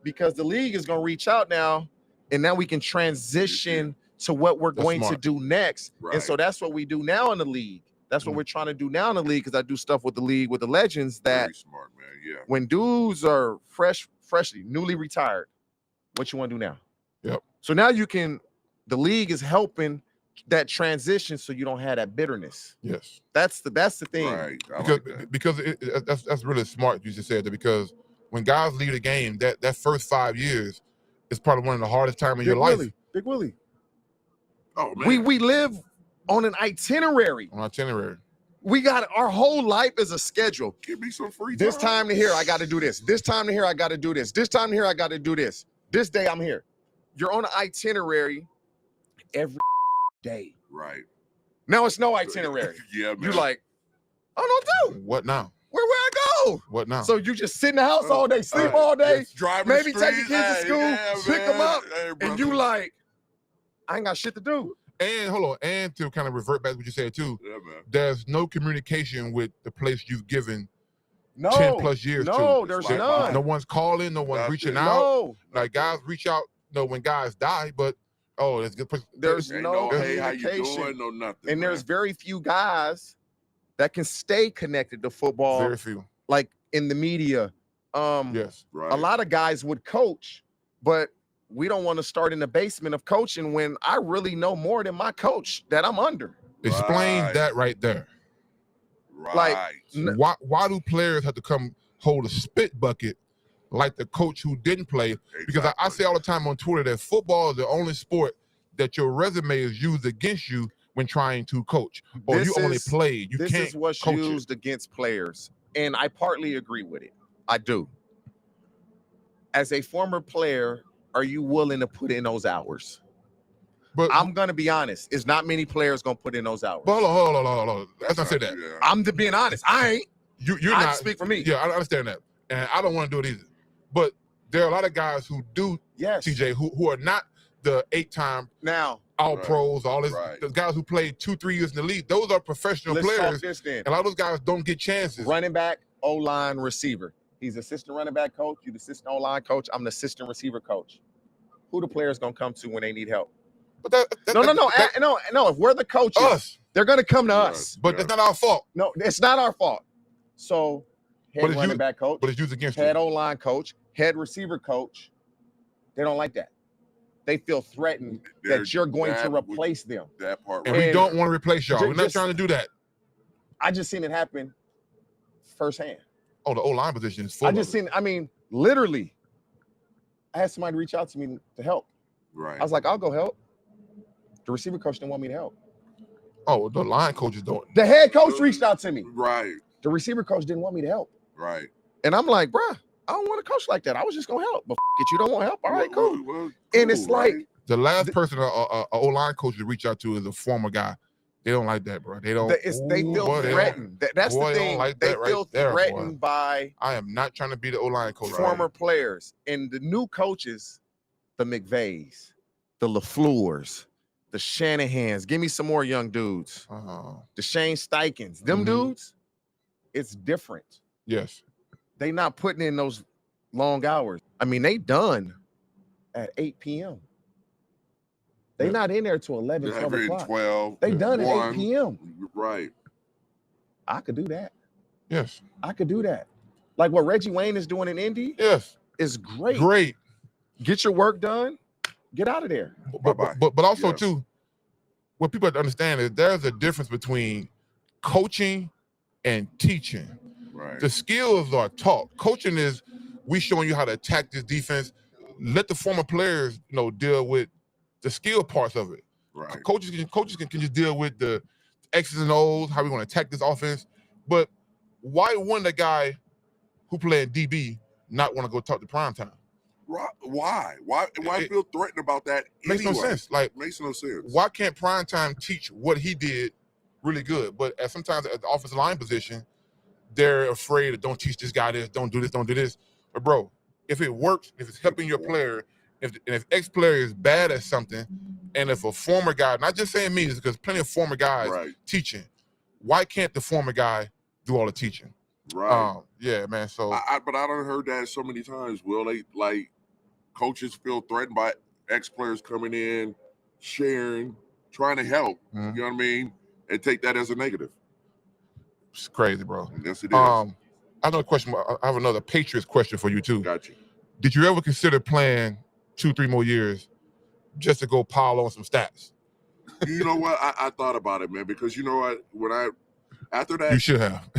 because the league is going to reach out now, and now we can transition to what we're going to do next. Right. And so that's what we do now in the league. That's what we're trying to do now in the league, because I do stuff with the league, with the legends, that very smart, man. Yeah. When dudes are freshly, newly retired, what you want to do now? Yep. So now the league is helping that transition, so you don't have that bitterness. Yes. That's the thing. Right. Because that's really smart you just said that, because when guys leave the game, that first 5 years is probably one of the hardest times in your life. Big Willie. Oh man. We live on an itinerary. We got our whole life is a schedule. Give me some free time. This time to here, I got to do this. This time to here, I got to do this. This time to here, I got to do this. This day, I'm here. You're on an itinerary every day. Right. Now it's no itinerary. Yeah, man. You're like, I don't know. What now? Where I go? What now? So you just sit in the house all day, sleep all day, driving maybe take your kids to school, pick them up, and you like, I ain't got shit to do. And hold on, and to kind of revert back to what you said too, man. There's no communication with the place you've given 10 plus years to. No, there's none. No one's calling, no one's reaching out. No. Like guys reach out, when guys die, but it's good. There's no hey, how you communication. doing? No nothing. And there's very few guys that can stay connected to football. Very few. Like in the media. Yes. Right. A lot of guys would coach, but we don't want to start in the basement of coaching when I really know more than my coach that I'm under. Explain that right there. Right. Like, why do players have to come hold a spit bucket like the coach who didn't play? Because I say all the time on Twitter that football is the only sport that your resume is used against you when trying to coach. Or you only played. You can't coach. This is what's used against players. And I partly agree with it. I do. As a former player, are you willing to put in those hours? But I'm gonna be honest. It's not many players gonna put in those hours. But hold on. Let's not say that. I'm being honest. I ain't. You're I not. speak for me. Yeah, I understand that, and I don't want to do it either. But there are a lot of guys who do, Yes. TJ, who are not the 8-time Now, All-Pros, all this, the guys who played 2-3 years in the league. Those are professional let's players. talk this then. And a lot of those guys don't get chances. Running back, O-line, receiver. He's assistant running back coach. You're the assistant O-line coach. I'm the assistant receiver coach. Who the players gonna come to when they need help? But No. If we're the coaches, us. they're gonna come to us. But that's not our fault. No, it's not our fault. So, head running back coach, but it's used against head you. O-line coach, head receiver coach. They don't like that. They feel threatened that you're going to replace them. That part. And we don't want to replace y'all. We're not just- trying to do that. I just seen it happen firsthand. Oh, the O-line position is full. Literally, I had somebody reach out to me to help. Right. I was like, I'll go help. The receiver coach didn't want me to help. Oh, the line coaches don't. The head coach reached out to me. Right. The receiver coach didn't want me to help. Right. And I'm like, bruh, I don't want a coach like that. I was just gonna help. But it, you don't want help. All right, cool. Well, And it's like the last person a O-line coach to reach out to is a former guy. They don't like that, bro. They don't. They feel threatened. That's the thing. Like they that feel threatened by I am not trying to be the O-line coach. former players and the new coaches, the McVays, the LaFleurs, the Shanahans. Give me some more young dudes. The Shane Steichens. Them dudes, it's different. Yes. They not putting in those long hours. I mean, they done at 8 p.m. They not in there till 11, 12 o'clock. 12. They done at 8 p.m. Right. I could do that. Yes. I could do that. Like what Reggie Wayne is doing in Indy. Yes. Is great. Great. Get your work done. Get out of there. But also too, what people have to understand is there's a difference between coaching and teaching. Right. The skills are taught. Coaching is we showing you how to attack this defense. Let the former players, deal with the skill parts of it. Right. Coaches can just deal with the X's and O's, how we want to attack this offense. But why wouldn't the guy who played DB not want to go talk to primetime? Why? Why feel threatened about that? Makes no sense. Like, makes no sense. Why can't primetime teach what he did really good? But sometimes at the offensive line position, they're afraid of don't teach this guy this, don't do this, don't do this. But bro, if it works, if it's helping your player, if X player is bad at something, and if a former guy, not just saying me, because plenty of former guys teaching, why can't the former guy do all the teaching? Right. Yeah, man. So, but I done heard that so many times. Will they coaches feel threatened by ex players coming in, sharing, trying to help? You know what I mean? And take that as a negative. It's crazy, bro. Yes, it is. I have another question. I have another Patriots question for you too. Got you. Did you ever consider playing 2-3 more years just to go pile on some stats? You know what? I thought about it, man, because you know what? After that, you should have.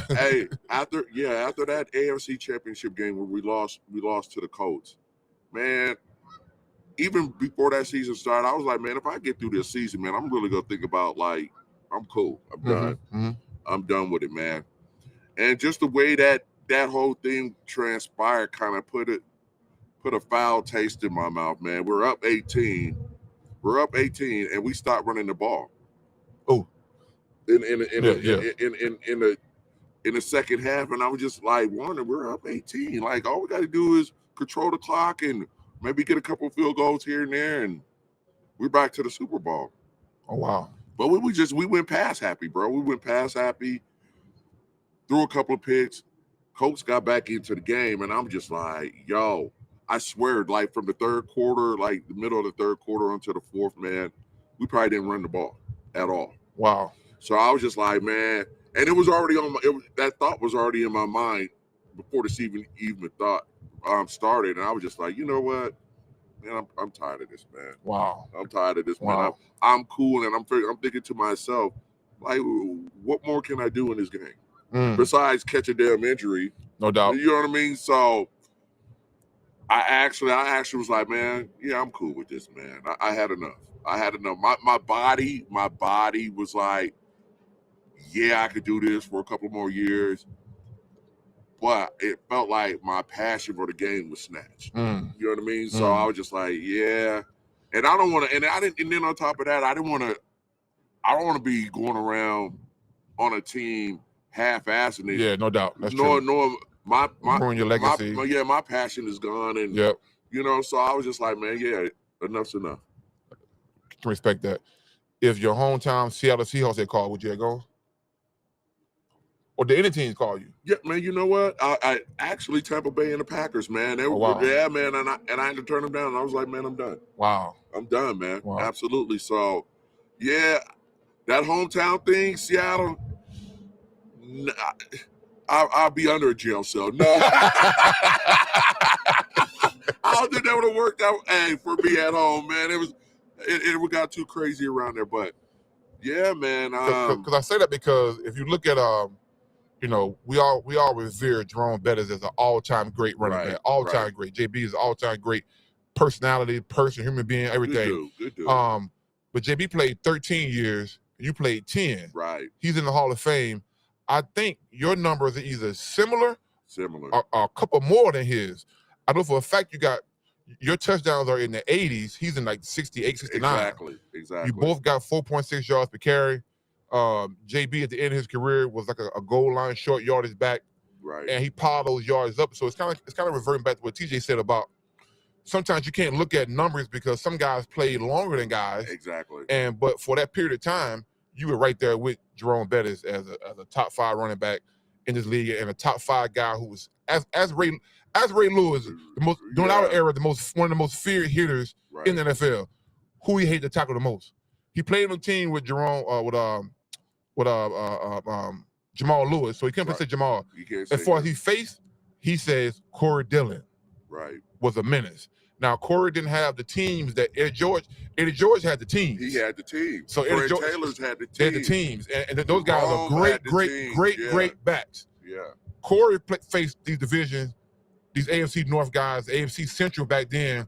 after that AFC Championship game where we lost to the Colts, man. Even before that season started, I was like, man, if I get through this season, man, I'm really gonna think about I'm cool. I'm done. I'm done with it, man. And just the way that whole thing transpired kind of put a foul taste in my mouth, man. We're up 18, and we stopped running the ball. Oh, in the second half, and I was just like, Warner, we're up 18. Like, all we got to do is control the clock and maybe get a couple field goals here and there, and we're back to the Super Bowl. Oh wow! But we went past happy, bro. We went past happy, threw a couple of picks. Colts got back into the game, and I'm just like, yo, I swear, from the third quarter, the middle of the third quarter onto the fourth, man, we probably didn't run the ball at all. Wow. So I was just like, man, and it was already that thought was already in my mind before the season even started, and I was just like, you know what, man, I'm tired of this, man. Wow. I'm tired of this, man. Wow. I'm cool, and I'm thinking to myself, what more can I do in this game besides catch a damn injury? No doubt. You know what I mean? So I actually was like, man, yeah, I'm cool with this, man. I had enough. My body was like, yeah, I could do this for a couple more years. But it felt like my passion for the game was snatched. You know what I mean? So I was just like, yeah. And I don't want to, and then on top of that, I don't want to be going around on a team half-assing it. Yeah, no doubt. That's true. ruin your legacy. My passion is gone, and Yep. you know, so I was just like, man, yeah, enough's enough. Can respect that. If your hometown Seattle Seahawks had called, would you have gone? Or did any teams call you? Yeah, man. You know what? I actually Tampa Bay and the Packers, man. They were, wow. Yeah, man. And I had to turn them down. And I was like, man, I'm done. Wow. I'm done, man. Wow. Absolutely. So, yeah, that hometown thing, Seattle. I'll be under a jail cell. No, I don't think that would have worked out. Hey, for me at home, man. It got too crazy around there, but yeah, man. Because I say that because if you look at you know, we all revere Jerome Bettis as an all-time great running back, all-time great. JB is an all-time great personality, person, human being, everything. Good dude. But JB played 13 years. You played 10. Right. He's in the Hall of Fame. I think your numbers are either similar or a couple more than his. I know for a fact your touchdowns are in the 80s. He's in like 68, 69. Exactly. You both got 4.6 yards per carry. JB at the end of his career was like a goal line short yardage back. Right. And he piled those yards up. So it's kind of reverting back to what TJ said about sometimes you can't look at numbers because some guys played longer than guys. Exactly. But for that period of time, you were right there with Jerome Bettis as a top 5 running back in this league and a top 5 guy who was as Ray Lewis, during our era, one of the most feared hitters in the NFL. Who he hated to tackle the most. He played on the team with Jerome with Jamal Lewis, so he couldn't say Jamal. As far as he faced, he says Corey Dillon was a menace. Now, Corey didn't have the teams that Eddie George had the teams. He had the team. So Eddie Taylor's had the team. They had the teams. And those guys are great backs. Yeah. Corey faced these divisions, these AFC North guys, AFC Central back then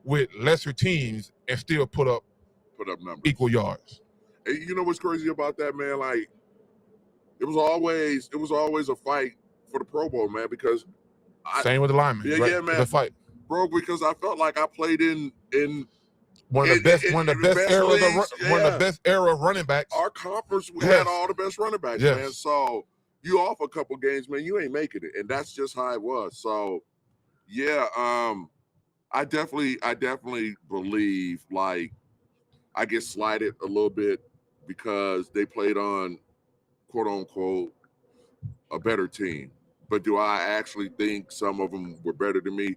with lesser teams and still put up numbers. Equal yards. And you know what's crazy about that, man? Like, it was always a fight for the Pro Bowl, man, because same with the linemen. Yeah, man. The fight. Bro, because I felt like I played in one of the best era of running backs. Our conference had all the best running backs, yes. man. So you off a couple games, man, you ain't making it. And that's just how it was. So yeah, I definitely believe like I get slighted a little bit because they played on quote unquote a better team. But do I actually think some of them were better than me?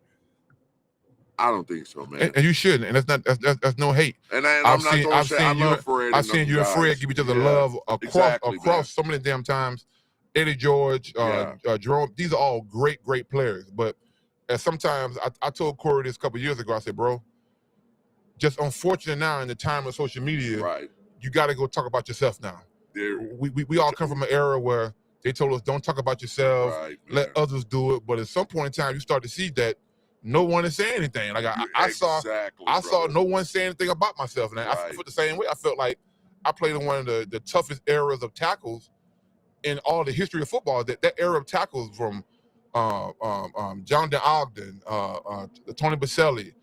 I don't think so, man. And you shouldn't. And that's no hate. And I've seen you and Fred give each other love across so many damn times. Eddie George, Jerome, these are all great players. But sometimes I told Corey this a couple years ago, I said, bro, just unfortunate now in the time of social media, you got to go talk about yourself now. We all come from an era where they told us don't talk about yourself, let others do it. But at some point in time, you start to see that no one is saying anything. Like I saw no one saying anything about myself. And I felt the same way. I felt like I played in one of the toughest eras of tackles in all the history of football. That era of tackles from John D. Ogden, Tony Baselli,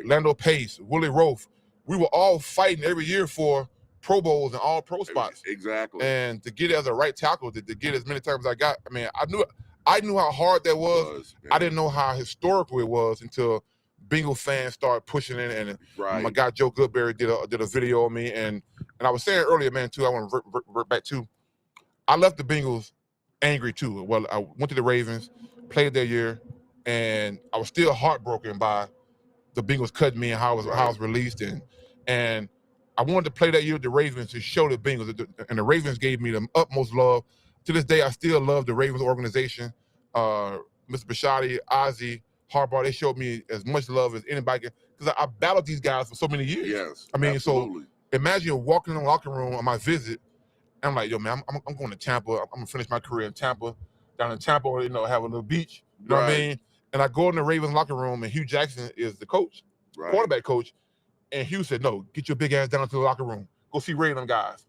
Lando Pace, Willie Roaf. We were all fighting every year for Pro Bowls and all pro spots. Exactly. And to get it as a right tackle, to get as many times as I got, I mean, I knew how hard that was. I didn't know how historical it was until Bengal fans started pushing it. And my guy Joe Goodberry did a video of me. And I was saying earlier, man, too, I want to revert back to, I left the Bengals angry too. Well, I went to the Ravens, played that year, and I was still heartbroken by the Bengals cutting me and how I was released. And I wanted to play that year with the Ravens to show the Bengals, and the Ravens gave me the utmost love. To this day, I still love the Ravens organization. Mr. Bisciotti, Ozzie, Harbaugh, they showed me as much love as anybody can, because I battled these guys for so many years. Yes, I mean, absolutely. So imagine walking in the locker room on my visit, and I'm like, yo, man, I'm going to Tampa. I'm going to finish my career in Tampa. Down in Tampa, have a little beach. You know what I mean? And I go in the Ravens locker room, and Hugh Jackson is the coach, quarterback coach. And Hugh said, no, get your big ass down to the locker room. Go see Ray and them guys.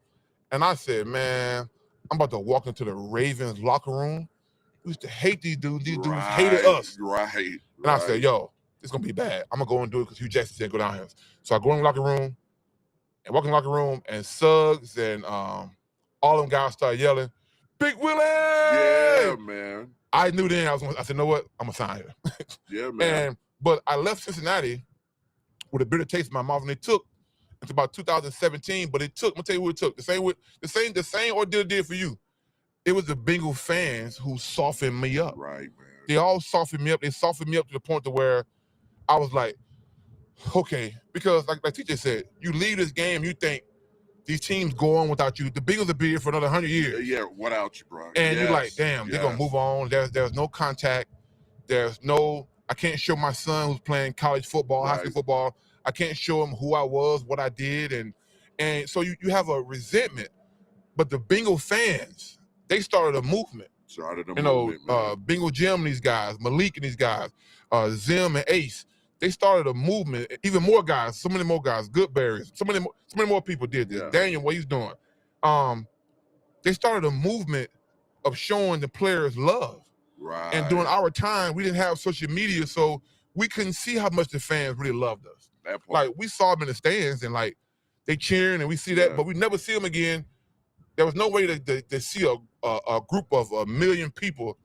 And I said, man, I'm about to walk into the Ravens locker room. We used to hate these dudes. These dudes hated us. And I said, yo, it's going to be bad. I'm going to go and do it because Hugh Jackson said go down here. So I go in the locker room and walk in the locker room, and Suggs and all them guys start yelling, Big Willie! Yeah, man. I knew then I said, you know what? I'm gonna sign here. Yeah, man. But I left Cincinnati with a bitter taste in my mouth, and it took until about 2017. But it took. I'm gonna tell you who it took. The same ordeal did for you. It was the Bengal fans who softened me up. Right, man. They all softened me up. They softened me up to the point to where I was like, okay, because like TJ said, you leave this game, you think these teams go on without you. The Bengals will be here for another 100 years. Yeah, without you, bro. And you're like, damn, they're gonna move on. There's no contact. I can't show my son who's playing college football, high school football. I can't show him who I was, what I did, and so you have a resentment. But the Bengal fans, they started a movement. Bengal Jim and these guys, Malik and these guys, Zim and Ace. They started a movement. Even more guys, so many more guys, Goodberries, so many more people did this. Yeah. Daniel, what he's doing. They started a movement of showing the players love. Right. And during our time, we didn't have social media, so we couldn't see how much the fans really loved us. Like, we saw them in the stands, and like they cheering, and we see that, but we never see them again. There was no way to see a group of 1 million people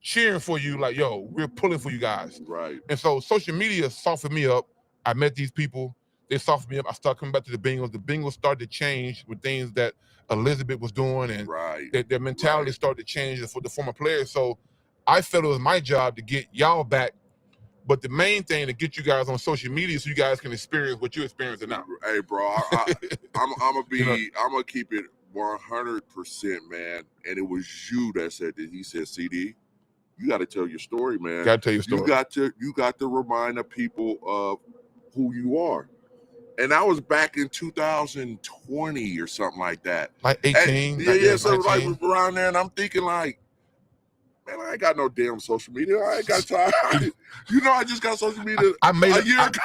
cheering for you, like, yo, we're pulling for you guys. Right. And so social media softened me up. I met these people. They softened me up. I started coming back to the Bengals. The Bengals started to change with things that Elizabeth was doing, and their mentality started to change for the former players. So I felt it was my job to get y'all back. But the main thing to get you guys on social media so you guys can experience what you're experiencing now. Hey, bro, I'm gonna keep it 100%, man. And it was you that said that. He said, CD, you got to tell your story, man. Got to tell your story. You got to remind the people of who you are. And that was back in 2020 or something like that. Like 18. So like around there, and I'm thinking like, man, I ain't got no damn social media. I ain't got time. I just got social media a year ago.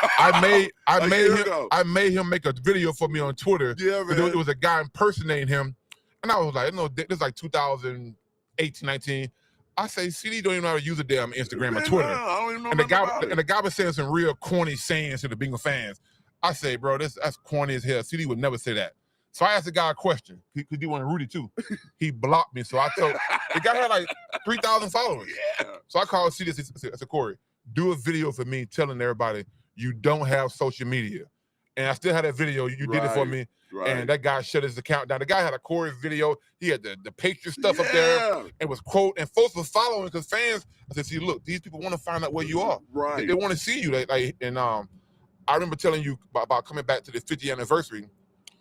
I made him make a video for me on Twitter. Yeah, man. There was a guy impersonating him. And I was like, this is like 2018, 19. I say, CD don't even know how to use a damn Instagram or Twitter. I don't even know the guy was saying some real corny sayings to the Bengal fans. I say, bro, that's corny as hell. CD would never say that. So I asked the guy a question. He wanted Rudi too. He blocked me. So I told the guy had like 3,000 followers. Yeah. So I called CD. I said, Corey, do a video for me telling everybody you don't have social media. And I still had that video. You did it for me. Right. And that guy shut his account down. The guy had a Corey video. He had the Patriot stuff up there. And was quote. And folks were following because fans. I said, see, look, these people want to find out where you are. Right. They want to see you. I remember telling you about coming back to the 50th anniversary.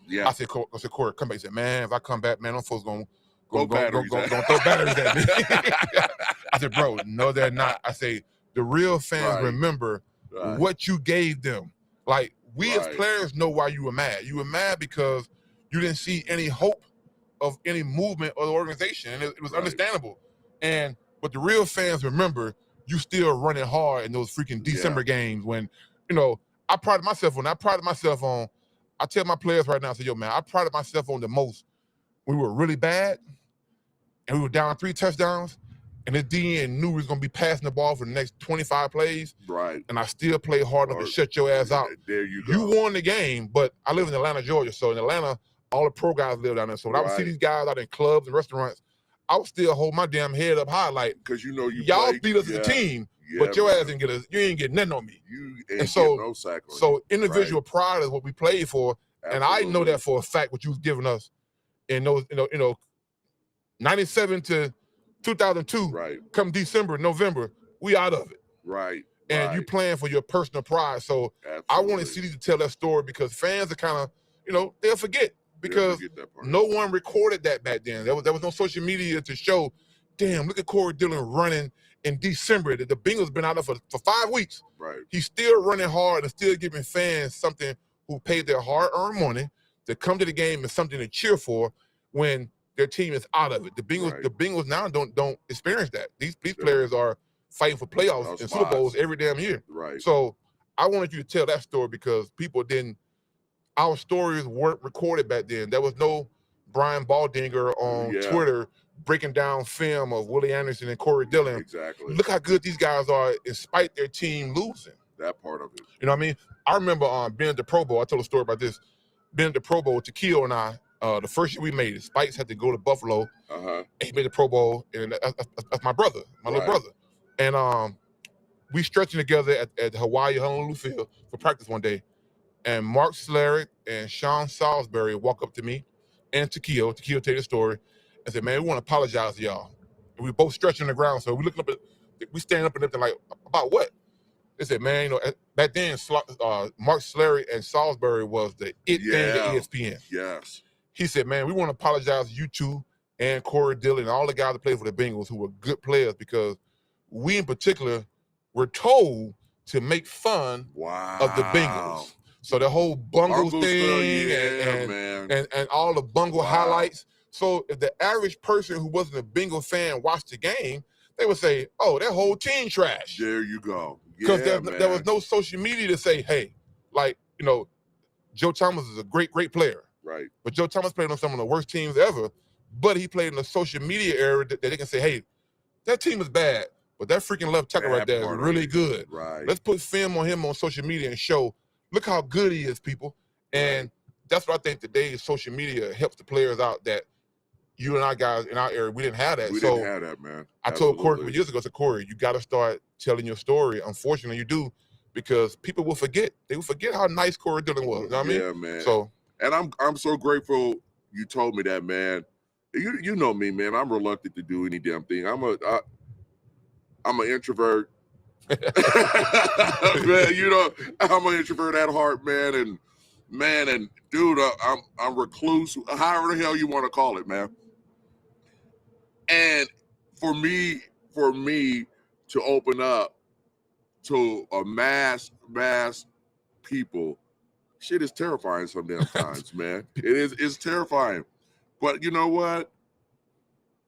Yeah. I said, Corey, come back. He said, man, if I come back, man, them folks gonna throw batteries at me. I said, bro, no, they're not. I say, the real fans remember what you gave them. Like, we as players know why you were mad. You were mad because you didn't see any hope of any movement of the organization. And it was understandable. But the real fans remember you still running hard in those freaking December games when, I prided myself on, I tell my players right now, I say, yo, man, I prided myself on the most. We were really bad, and we were down 3 touchdowns, and the DN knew we was going to be passing the ball for the next 25 plays. Right. And I still played hard enough to shut your ass out. There you go. You won the game, but I live in Atlanta, Georgia, so in Atlanta, all the pro guys live down there. So when I would see these guys out in clubs and restaurants, I would still hold my damn head up high, like, because y'all beat us as a team. But your ass didn't get us. You ain't get nothing on me. You ain't get no sack on so individual pride is what we played for, and I know that for a fact. What you was giving us in those, 97 to 2002. Right. Come December, November, we out of it. Right. And you playing for your personal pride. So I want to see you to tell that story because fans are kind of, they'll forget because no one recorded that back then. There was no social media to show. Damn, look at Corey Dillon running in December. The Bengals been out there for 5 weeks. Right. He's still running hard and still giving fans something who paid their hard-earned money to come to the game and something to cheer for when their team is out of it. The Bengals now don't experience that. These players are fighting for playoffs and Super Bowls every damn year. Right. So I wanted you to tell that story because our stories weren't recorded back then. There was no Brian Baldinger on Twitter breaking down film of Willie Anderson and Corey Dillon. Exactly. Look how good these guys are despite their team losing. That part of it. You know what I mean? I remember being at the Pro Bowl. I told a story about this. Being at the Pro Bowl, Shaquille and I, The first year we made it, Spikes had to go to Buffalo. Uh-huh. And he made the Pro Bowl, and that's my brother, my little brother. And we stretching together at Hawaii Honolulu Field for practice one day. And Mark Slarick and Sean Salisbury walk up to me and Takeo tell the story, and said, man, we want to apologize to y'all. And we both stretching on the ground, so we looking up we stand up and they're like, about what? They said, man, you know, back then, Mark Slarick and Salisbury was the it thing at ESPN. Yes. He said, man, we want to apologize to you two and Corey Dillon and all the guys that played for the Bengals who were good players, because we in particular were told to make fun of the Bengals. So the whole bungle thing and all the bungle highlights. So if the average person who wasn't a Bengal fan watched the game, they would say, oh, that whole team trash. There you go. Because there was no social media to say, hey, like, you know, Joe Thomas is a great player. Right. But Joe Thomas played on some of the worst teams ever, but he played in a social media era that they can say, hey, that team is bad, but that freaking left tackle right there is really good. Right. Let's put film on him on social media and show, look how good he is, people. And that's what I think today's social media helps the players out, that you and I guys in our area, we didn't have that. We didn't have that, man. I told Corey years ago, I said, Corey, you got to start telling your story. Unfortunately, you do, because people will forget. They will forget how nice Corey Dillon was. You know what I mean? Yeah, man. So, and I'm so grateful you told me that, man. You know me, man. I'm reluctant to do any damn thing. I'm an introvert. Man, you know, I'm an introvert at heart, man. And dude, I'm recluse, however the hell you want to call it, man. And for me to open up to a mass people, shit is terrifying some damn times, man. It's terrifying. But you know what?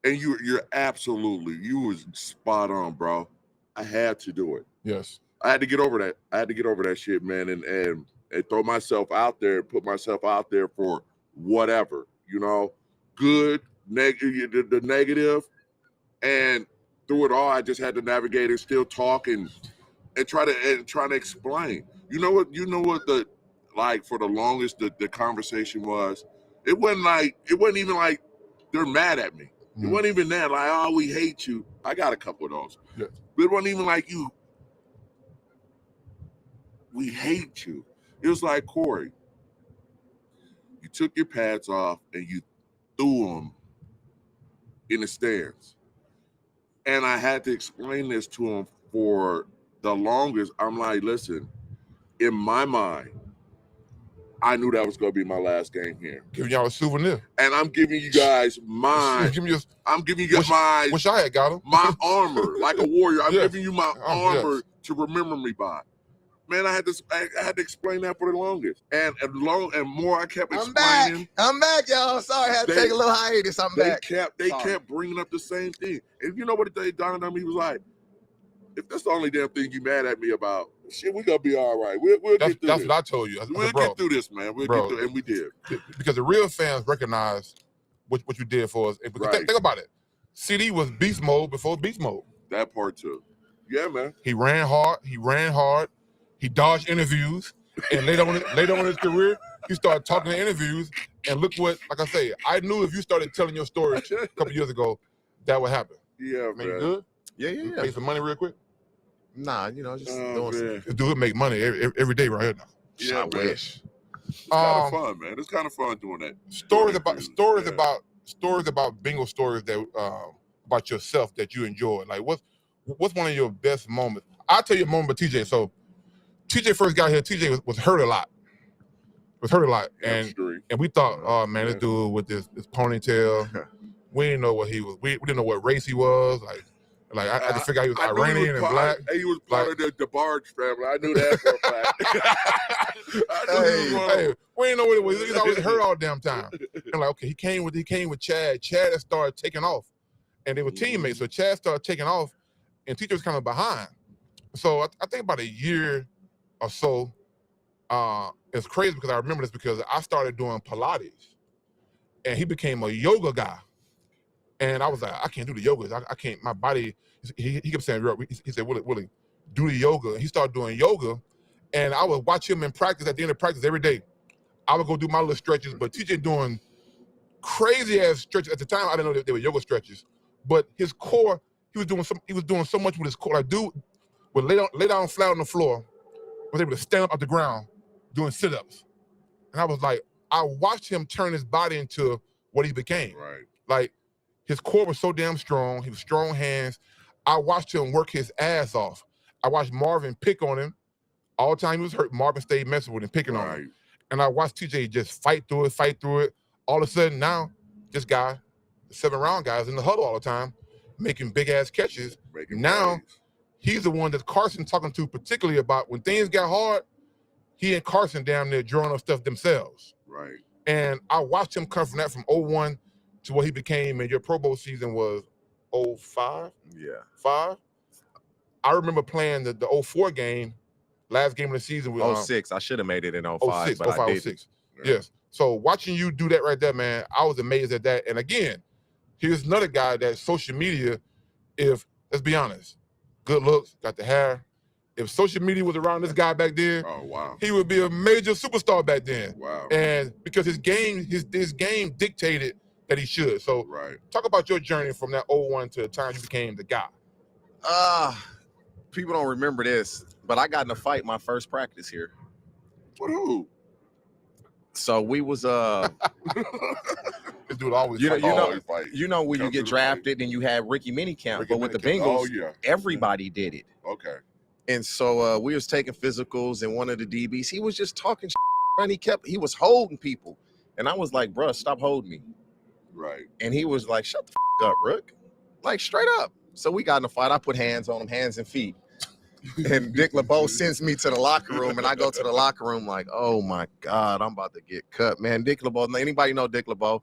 And you're absolutely, you was spot on, bro. I had to do it. yes. I had to get over that. I had to get over that shit, man, and throw myself out there, put myself out there for whatever, you know, good, the negative, and through it all, I just had to navigate and still talk and try to explain. You know what the, like, for the longest the conversation was, it wasn't even like they're mad at me. It wasn't even that, like, oh, we hate you. I got a couple of those. Yeah. But it wasn't even like we hate you. It was like, Corey, you took your pads off and you threw them in the stands. And I had to explain this to him for the longest. I'm like, listen, in my mind, I knew that was going to be my last game here. Giving y'all a souvenir. And I'm giving you guys mine. I'm giving you guys wish I had got him. my armor, like a warrior. I'm giving you my armor to remember me by. Man, I had to explain that for the longest. And more I kept explaining. I'm back, y'all. Sorry, I had to take a little hiatus. I'm back. They kept bringing up the same thing. And you know what they dawned on me? He was like, if that's the only damn thing you mad at me about, shit, we gonna be all right. We'll get through this. That's what I told you. We'll get through this, man. We'll get through, and we did. Because the real fans recognize what you did for us. Think about it. CD was beast mode before beast mode. That part too. Yeah, man. He ran hard. He dodged interviews, and later on in his career, he started talking in interviews. And look what, like I say, I knew if you started telling your story a couple years ago, that would happen. Yeah, man. You good? Yeah. Make some money real quick. Nah, you know, just doing some. This dude make money every day right here now. Yeah, I wish. It's kind of fun, man. It's kind of fun doing that. Stories about Bengal stories that about yourself that you enjoy. Like what's one of your best moments? I'll tell you a moment with TJ. So TJ first got here, TJ was hurt a lot. And we thought, oh man, this dude with this ponytail, we didn't know what he was. We didn't know what race he was. Like I had to figure out he was Iranian and black. He was part of the Barge family. I knew that for a fact. Hey, we didn't know what it was. He was always hurt all the damn time. And like, okay, he came with Chad. Chad had started taking off, and they were teammates. So Chad started taking off, and TJ was kind of behind. So I think about a year or so. It's crazy because I remember this because I started doing Pilates, and he became a yoga guy. And I was like, I can't do the yoga. I can't. My body. He kept saying, he said, Willie, do the yoga. And he started doing yoga, and I would watch him in practice. At the end of practice every day, I would go do my little stretches. But TJ doing crazy ass stretches. At the time, I didn't know that they were yoga stretches, but his core, he was doing so much with his core. Like dude would lay down flat on the floor, was able to stand up off the ground doing sit-ups. And I was like, I watched him turn his body into what he became. Right. Like his core was so damn strong. He was strong hands. I watched him work his ass off. I watched Marvin pick on him. All the time he was hurt, Marvin stayed messing with him, picking on him. And I watched TJ just fight through it. All of a sudden now, this guy, the 7-round guy, is in the huddle all the time, making big-ass catches. Now, he's the one that Carson talking to particularly about when things got hard, he and Carson down there drawing up stuff themselves. Right. And I watched him come from that from 01 to what he became, and your Pro Bowl season was 05? Yeah. 5? I remember playing the 04 game, last game of the season. With 06. I should have made it in 05, 06, but 05, I didn't. 06. Yes. So watching you do that right there, man, I was amazed at that. And again, here's another guy that social media, if, let's be honest, good looks, got the hair. If social media was around this guy back then, oh wow, he would be a major superstar back then. Wow. And because his game dictated that he should. So talk about your journey from that 01 to the time you became the guy. People don't remember this, but I got in a fight my first practice here. With who? So we was this dude always you fight. know when you get drafted and you have Ricky Minicamp, but with the Bengals, everybody did it. Okay. And so we was taking physicals, and one of the DBs, he was just talking shit, and he was holding people, and I was like, "Bruh, stop holding me." Right. And he was like, "Shut the up, Rook," like straight up. So we got in a fight. I put hands on him, hands and feet. And Dick LeBeau sends me to the locker room, and I go to the locker room like, oh my God, I'm about to get cut, man. Dick LeBeau, anybody know Dick LeBeau?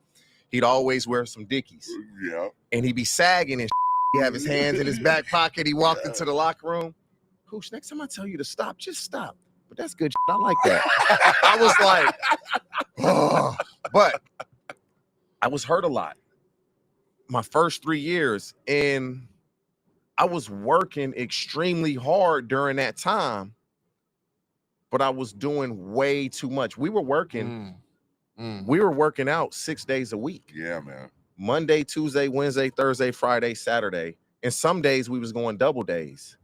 He'd always wear some Dickies. Yeah. And he'd be sagging and he'd have his hands in his back pocket. He walked into the locker room. Hoosh, next time I tell you to stop, just stop. But that's good. I like that. I was like, oh. But I was hurt a lot my first 3 years, and I was working extremely hard during that time, but I was doing way too much. We were working, we were working out 6 days a week. Yeah, man. Monday, Tuesday, Wednesday, Thursday, Friday, Saturday. And some days we was going double days.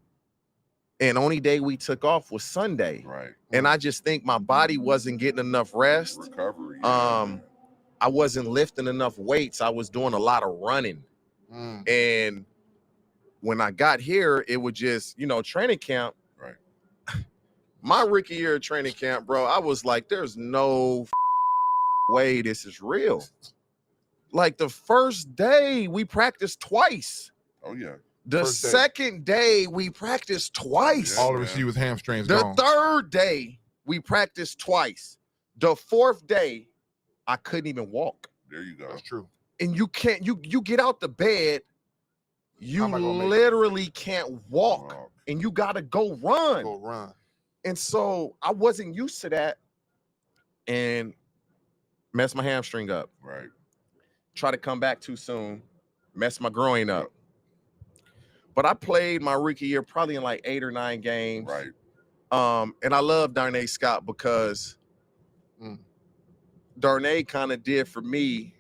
And only day we took off was Sunday. Right. And I just think my body wasn't getting enough rest. Recovery. I wasn't lifting enough weights. I was doing a lot of running. And when I got here, it was just, training camp. Right. My rookie year of training camp, bro, I was like, there's no way this is real. Like the first day we practiced twice. Oh, yeah. The second day we practiced twice. All the receivers' hamstrings The gone. third day we practiced twice. The fourth day, I couldn't even walk. There you go. That's true. And you can't, you get out the bed, you literally can't walk, and you gotta go run. Go run. And so I wasn't used to that, and messed my hamstring up. Right. Try to come back too soon, messed my groin up. But I played my rookie year probably in like 8 or 9 games. Right. And I love Darnay Scott because Darnay kind of did for me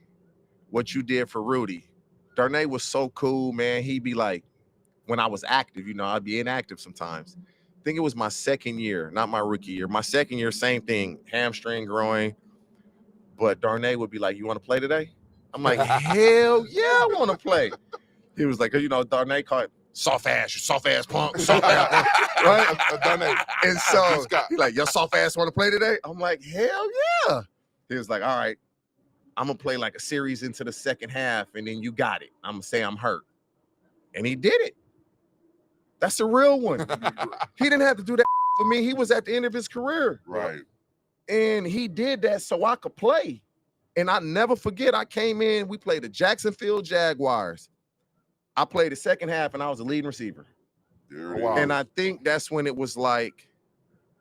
what you did for Rudi. Darnay was so cool, man. He'd be like, when I was active, I'd be inactive sometimes. I think it was my second year, not my rookie year. My second year, same thing, hamstring, groin. But Darnay would be like, you want to play today? I'm like, hell yeah, I want to play. He was like, Darnay called soft ass punk, soft ass punk, right? Darnay. And so he's like, your soft ass want to play today? I'm like, hell yeah. He was like, all right, I'm going to play like a series into the second half, and then you got it. I'm going to say I'm hurt. And he did it. That's a real one. He didn't have to do that for me. He was at the end of his career. Right. And he did that so I could play. And I never forget, I came in, we played the Jacksonville Jaguars. I played the second half, and I was a leading receiver. Wow. And I think that's when it was like,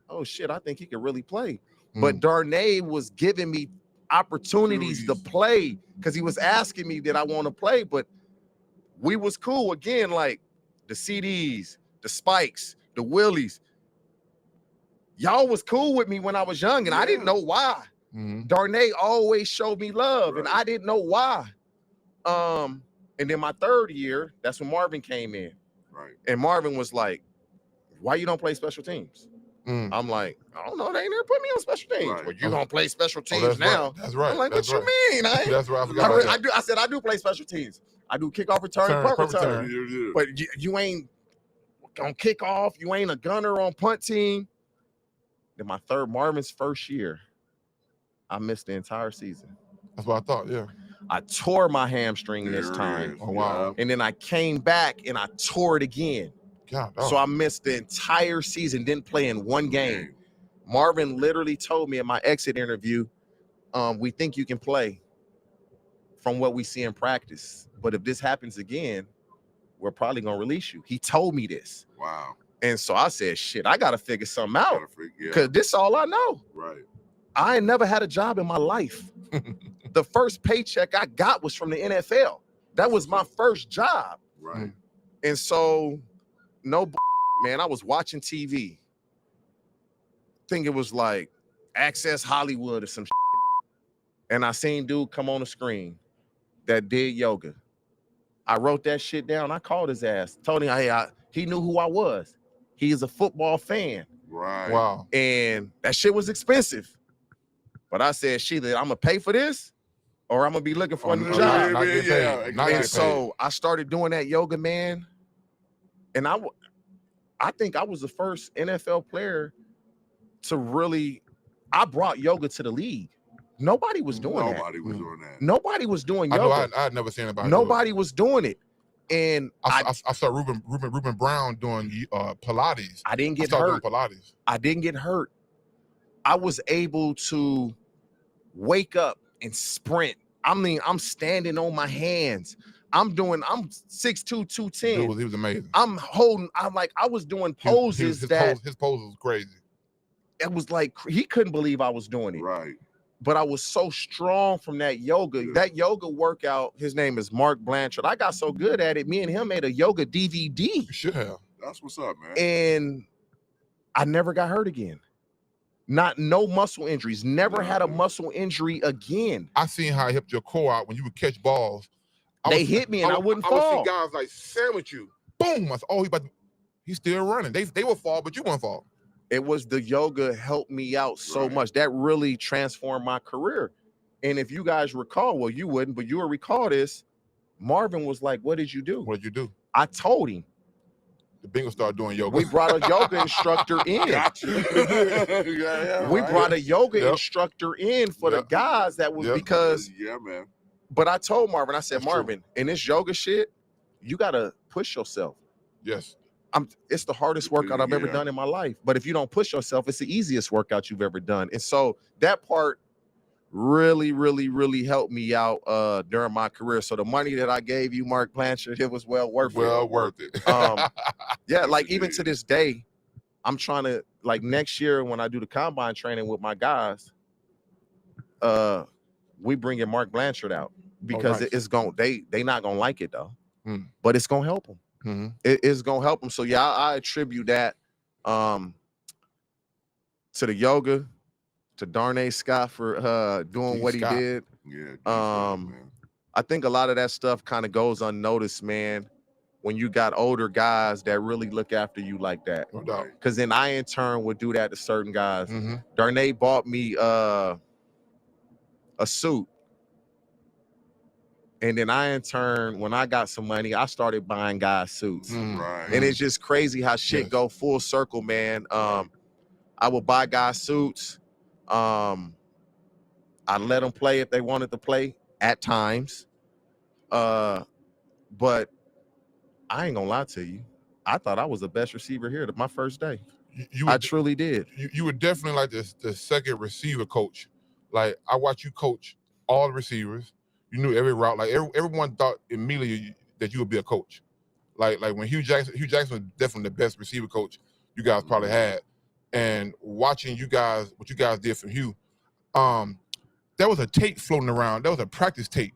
oh, shit, I think he could really play. But Darnay was giving me opportunities to play because he was asking me did I want to play. But we was cool. Again, like the CDs, the Spikes, the Willies. Y'all was cool with me when I was young, and I didn't know why. Darnay always showed me love, and I didn't know why. And then my third year, that's when Marvin came in. Right. And Marvin was like, why you don't play special teams? I'm like, I don't know. They ain't never put me on special teams. Right. Well, you gonna play special teams that's now. Right. That's right. I'm like, that's what right. you mean? That's right. I forgot about that. I said, I do play special teams. I do kickoff return, punt return. But you ain't on kickoff. You ain't a gunner on punt team. Then my Marvin's first year, I missed the entire season. That's what I thought, yeah. I tore my hamstring this time. Oh, wow. And then I came back and I tore it again. God, so I missed the entire season, didn't play in one game. Marvin literally told me in my exit interview, we think you can play from what we see in practice. But if this happens again, we're probably going to release you. He told me this. Wow. And so I said, shit, I got to figure something out because this is all I know. Right. I ain't never had a job in my life. The first paycheck I got was from the NFL. That was my first job. Right. And so, man, I was watching TV. I think it was like Access Hollywood or some shit. And I seen dude come on the screen that did yoga. I wrote that shit down. I called his ass. Told him, hey, he knew who I was. He is a football fan. Right. Wow. And that shit was expensive. But I said, shit, I'm going to pay for this or I'm going to be looking for a new job. And so I started doing that yoga, man. And I think I was the first NFL player to really, I brought yoga to the league. Nobody was doing that. Nobody was doing that. Nobody was doing yoga. I know I had never seen anybody. Nobody was doing it. And I saw Ruben Brown doing Pilates. I didn't get hurt. Doing Pilates. I didn't get hurt. I was able to wake up and sprint. I mean, I'm standing on my hands. I'm 6'2", 210. He was amazing. I was doing poses his pose was crazy. It was like he couldn't believe I was doing it. Right. But I was so strong from that yoga. Yeah. That yoga workout, his name is Mark Blanchard. I got so good at it, me and him made a yoga DVD. You should have. That's what's up, man. And I never got hurt again. No muscle injuries. Never had a muscle injury again. I seen how it helped your core out when you would catch balls. They hit me and I wouldn't fall. I would see guys like sandwich you. Boom. I said, he's still running. They will fall, but you won't fall. It was the yoga helped me out so much. That really transformed my career. And if you guys recall, well, you wouldn't, but you will recall this. Marvin was like, what did you do? What did you do? I told him. The Bengals started doing yoga. We brought a yoga instructor in. We brought a yoga instructor in for the guys that was because. Yeah, man. But I told Marvin, I said, That's Marvin, true. in this yoga shit, you got to push yourself. Yes. It's the hardest workout I've ever done in my life. But if you don't push yourself, it's the easiest workout you've ever done. And so that part really, really, really helped me out during my career. So the money that I gave you, Mark Blanchard, it was well worth it. Yeah, like even to this day, I'm trying to, like next year when I do the combine training with my guys, we bringing Mark Blanchard out because it's going they not gonna like it though, but it's gonna help them. Mm-hmm. It's gonna help them. So yeah, I attribute that to the yoga, to Darnay Scott for doing what he did. Yeah. I think a lot of that stuff kind of goes unnoticed, man, when you got older guys that really look after you like that. No doubt. Because then I in turn would do that to certain guys. Mm-hmm. Darnay bought me a suit. And then I, in turn, when I got some money, I started buying guys suits. And it's just crazy how shit go full circle, man. I would buy guys suits. I let them play if they wanted to play at times. But I ain't gonna lie to you. I thought I was the best receiver here my first day. I truly did. You were definitely like the second receiver coach. Like I watched you coach all the receivers. You knew every route. Like everyone thought immediately that you would be a coach. Like when Hugh Jackson was definitely the best receiver coach you guys probably had. And watching you guys, what you guys did for Hugh, there was a tape floating around. There was a practice tape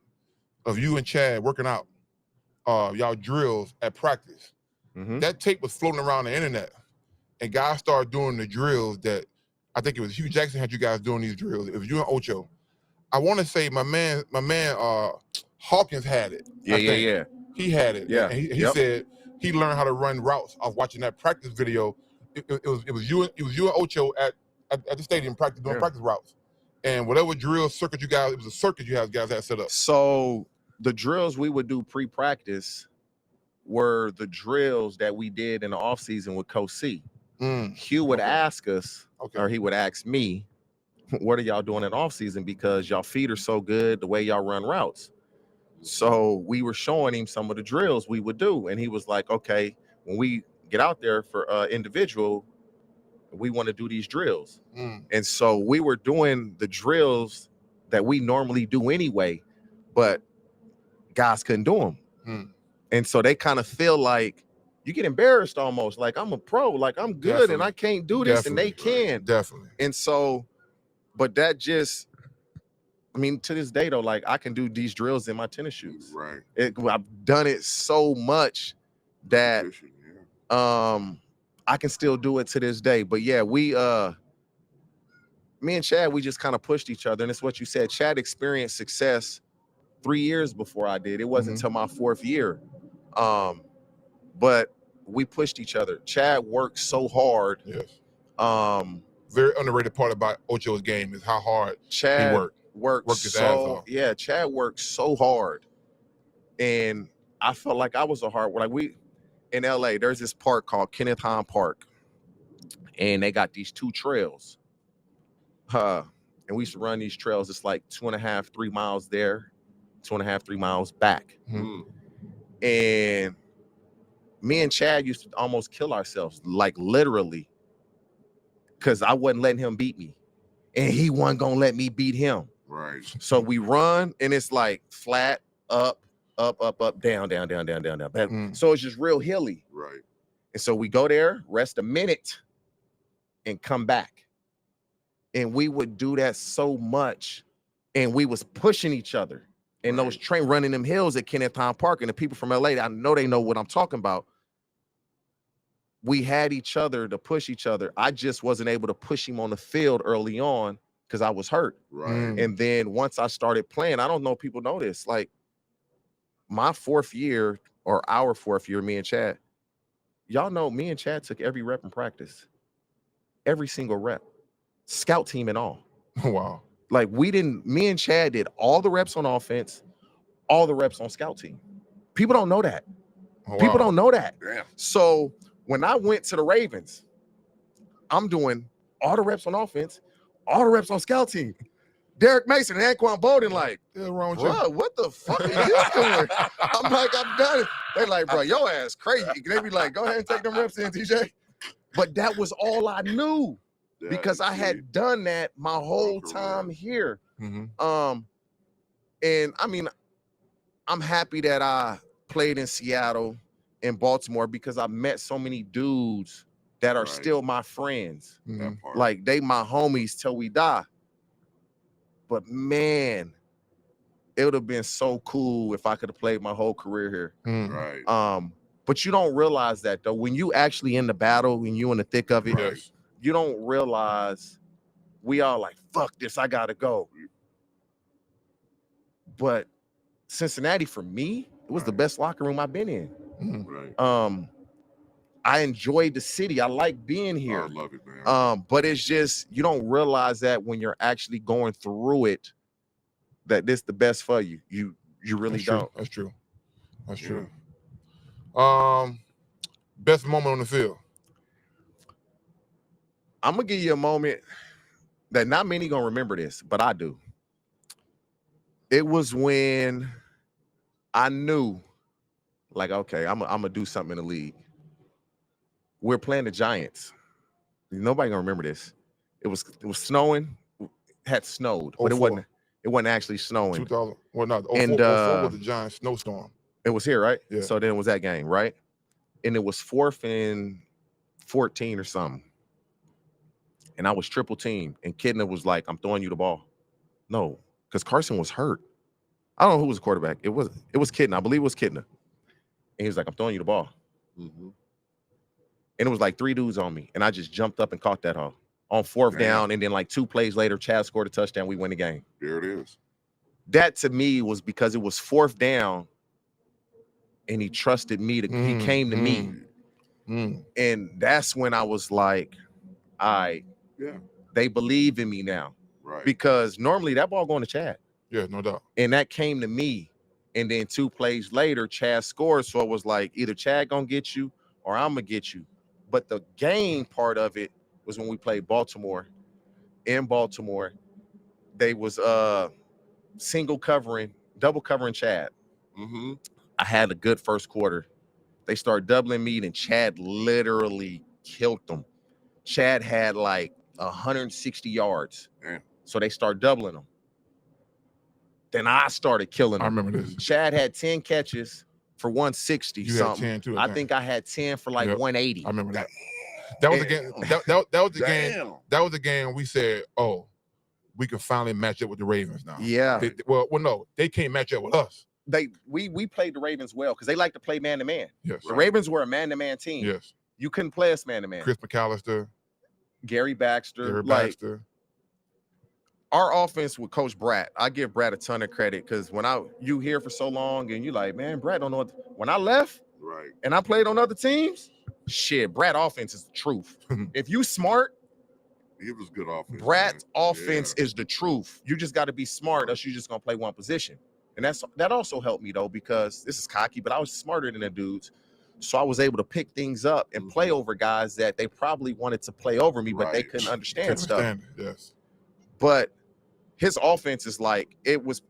of you and Chad working out, y'all drills at practice. Mm-hmm. That tape was floating around the internet, and guys started doing the drills that I think it was Hugh Jackson had you guys doing these drills. It was you and Ocho. I want to say my man Hawkins had it. Yeah. He had it. Yeah. And he said he learned how to run routes off watching that practice video. It was you and Ocho at the stadium doing practice routes. And whatever drill circuit you guys, it was a circuit you guys had set up. So the drills we would do pre-practice were the drills that we did in the offseason with Coach C. Hugh would ask us, or he would ask me, what are y'all doing in offseason? Because y'all feet are so good the way y'all run routes. So we were showing him some of the drills we would do. And he was like, okay, when we get out there for individual, we want to do these drills. And so we were doing the drills that we normally do anyway, but guys couldn't do them. And so they kind of feel like you get embarrassed almost, like I'm a pro, like I'm good and I can't do this and they can. Definitely. And so, but that just, I mean, to this day though, like I can do these drills in my tennis shoes. Right. I've done it so much that I can still do it to this day. But yeah, me and Chad, we just kind of pushed each other. And it's what you said. Chad experienced success 3 years before I did. It wasn't until my 4th year. But we pushed each other. Chad worked so hard. Yes. Very underrated part about Ocho's game is how hard Chad he worked his ass off. Yeah, Chad worked so hard. And I felt like I was a hard worker. Like in LA, there's this park called Kenneth Hahn Park. And they got these 2 trails. And we used to run these trails. It's like 2.5, 3 miles there, 2.5, 3 miles back. And me and Chad used to almost kill ourselves, like literally, because I wasn't letting him beat me. And he wasn't going to let me beat him. Right. So we run, and it's like flat, up, down. So it's just real hilly. Right. And so we go there, rest a minute, and come back. And we would do that so much. And we was pushing each other. And those train running them hills at Kenneth Hahn Park, and the people from LA, I know they know what I'm talking about. We had each other to push each other. I just wasn't able to push him on the field early on because I was hurt. Right. And then once I started playing, I don't know if people know this, like my 4th year or our 4th year, me and Chad, y'all know me and Chad took every rep in practice. Every single rep. Scout team and all. Wow. Like me and Chad did all the reps on offense, all the reps on scout team. People don't know that. People don't know that. Damn. So when I went to the Ravens, I'm doing all the reps on offense, all the reps on scout team. Derek Mason and Anquan Bolden like, bro, what the fuck are you doing? I'm like, I'm done. They like, bro, your ass crazy. They be like, go ahead and take them reps in, TJ. But that was all I knew. Because I had done that my whole time here. And I mean, I'm happy that I played in Seattle and Baltimore because I met so many dudes that are still my friends. Like they my homies till we die. But man, it would have been so cool if I could have played my whole career here. Right. But you don't realize that though. When you actually in the battle, when you in the thick of it, you don't realize we all like, fuck this, I gotta go. But Cincinnati, for me, it was the best locker room I've been in. Right. I enjoyed the city. I like being here. I love it, man. But it's just, you don't realize that when you're actually going through it, that this the best for you. You really don't. That's true. That's true. Best moment on the field. I'm gonna give you a moment that not many gonna remember this, but I do. It was when I knew, like, okay, I'm gonna do something in the league. We're playing the Giants. Nobody gonna remember this. It was snowing. It had snowed, but it wasn't actually snowing. 2000. Well, no. 04 was the Giants snowstorm. It was here, right? Yeah. So then it was that game, right? And it was 4th and 14 or something. And I was triple team. And Kidna was like, I'm throwing you the ball. No, because Carson was hurt. I don't know who was the quarterback. It was Kidna. I believe it was Kidna. And he was like, I'm throwing you the ball. And it was like 3 dudes on me. And I just jumped up and caught that on on fourth Damn. down, and then like 2 plays later, Chad scored a touchdown. We win the game. There it is. That to me was because it was fourth down, and he trusted me to. He came to me, and that's when I was like, "All right, Yeah. they believe in me now." Right. Because normally that ball going to Chad. Yeah, no doubt. And that came to me. And then 2 plays later, Chad scored. So it was like either Chad gonna get you or I'm gonna get you. But the game part of it was when we played Baltimore. In Baltimore, they was double covering Chad. Mm-hmm. I had a good first quarter. They started doubling me, and Chad literally killed them. Chad had like 160 yards. Damn. So they start doubling them. Then I started killing them. I remember this. Chad had 10 catches for 160 You had something. 10 too, I think I had 10 for like Yep. 180. I remember that. That was the game. That was the game. Damn. That was the game we said, oh, we can finally match up with the Ravens now. Yeah. Well, no, they can't match up with us. We played the Ravens well because they like to play man-to-man. Yes. The Ravens were a man-to-man team. Yes. You couldn't play us man-to-man. Chris McAllister, Gary Baxter. Gary Like, Baxter. our offense with Coach Bratt, I give Bratt a ton of credit because when you here for so long and you like, man, Bratt don't know when I left Right. and I played on other teams, shit, Bratt offense is the truth. If you smart, It was good offense. Bratt man. offense is the truth. You just got to be smart, else you just gonna play one position. And that also helped me though, because this is cocky, but I was smarter than the dudes. So I was able to pick things up and play over guys that they probably wanted to play over me, but they Right. couldn't understand stuff. Yes. But his offense is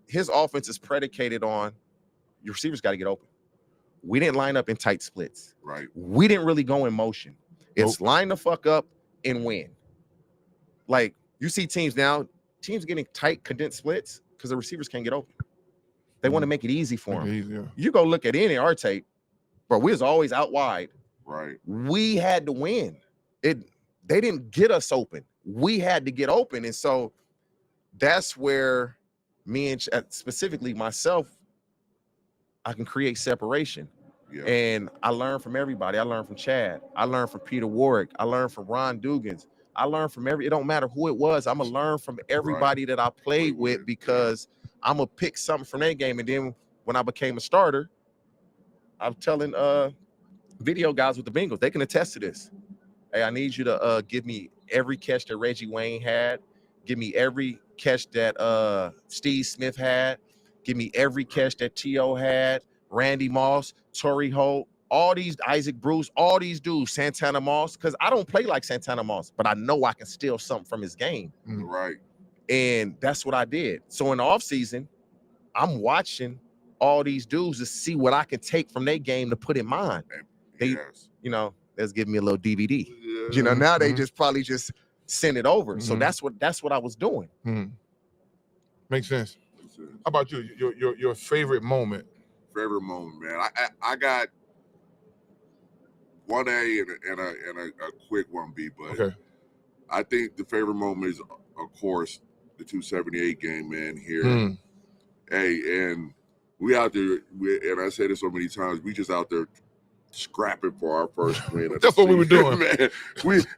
his offense is predicated on your receivers got to get open. We didn't line up in tight splits. Right. We didn't really go in motion. It's line the fuck up and win. Like you see teams getting tight, condensed splits because the receivers can't get open. They want to make it easy for them. You go look at any of our tape, bro. We was always out wide. Right. We had to win. They didn't get us open. We had to get open, and so that's where me and specifically myself, I can create separation. Yeah. And I learned from everybody. I learned from Chad. I learned from Peter Warwick. I learned from Ron Dugans. I learned from it don't matter who it was. I'm going to learn from everybody that I played with because I'm going to pick something from their game. And then when I became a starter, I'm telling video guys with the Bengals, they can attest to this. Hey, I need you to give me every catch that Reggie Wayne had. Give me every catch that Steve Smith had. Give me every catch that T.O. had. Randy Moss, Torrey Holt, all these, Isaac Bruce, all these dudes, Santana Moss, because I don't play like Santana Moss, but I know I can steal something from his game. Right. And that's what I did. So in the offseason, I'm watching all these dudes to see what I can take from their game to put in mine. They, let's give me a little DVD. Yeah. Now they just probably just send it over. So that's what I was doing. Makes sense. How about you? Your favorite moment? Favorite moment, man. I got 1A and a quick 1B, but okay. I think the favorite moment is, of course, the 278 game, man. Here, hey, and we out there, and I say this so many times, we just out there scrapping for our first win. That's what we were doing, man.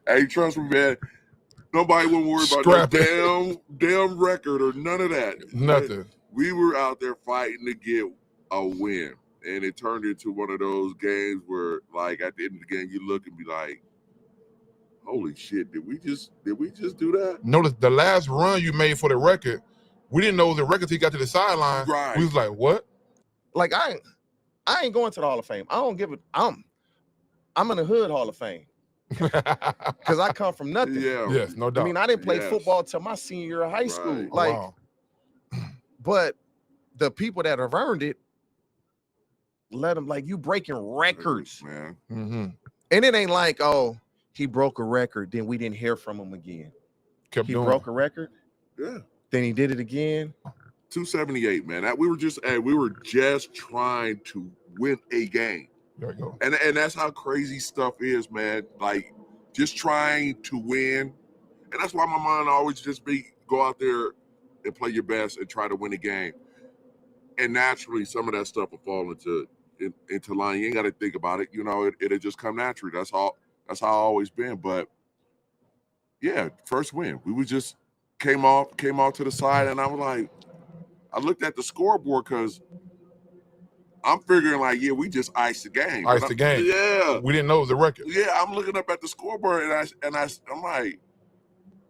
Hey, trust me, man. Nobody wouldn't worry about no damn record or none of that. Nothing. We were out there fighting to get a win, and it turned into one of those games where, like, at the end of the game, you look and be like, "Holy shit! Did we just do that?" Notice the last run you made for the record, we didn't know the record till he got to the sideline. Right. We was like, "What?" Like I ain't going to the Hall of Fame. I don't give it. I'm in the hood Hall of Fame because I come from nothing. Yeah. Yes, no doubt. I mean, I didn't play football till my senior year of high school. Right. Like, wow. But the people that have earned it, let them, like, you breaking records, man. And it ain't like, oh, he broke a record, then we didn't hear from him again. He broke a record, yeah. Then he did it again. 278, man. We were just trying to win a game. There you go. And that's how crazy stuff is, man. Like, just trying to win. And that's why my mind always just go out there and play your best and try to win a game. And naturally, some of that stuff will fall into line. You ain't got to think about it. It'll just come naturally. That's how I've always been. But Yeah, first win. We was just came off to the side, and I was like, I looked at the scoreboard because I'm figuring like, yeah, we just iced the game. Iced the game. Yeah. We didn't know it was the record. Yeah, I'm looking up at the scoreboard and I'm like,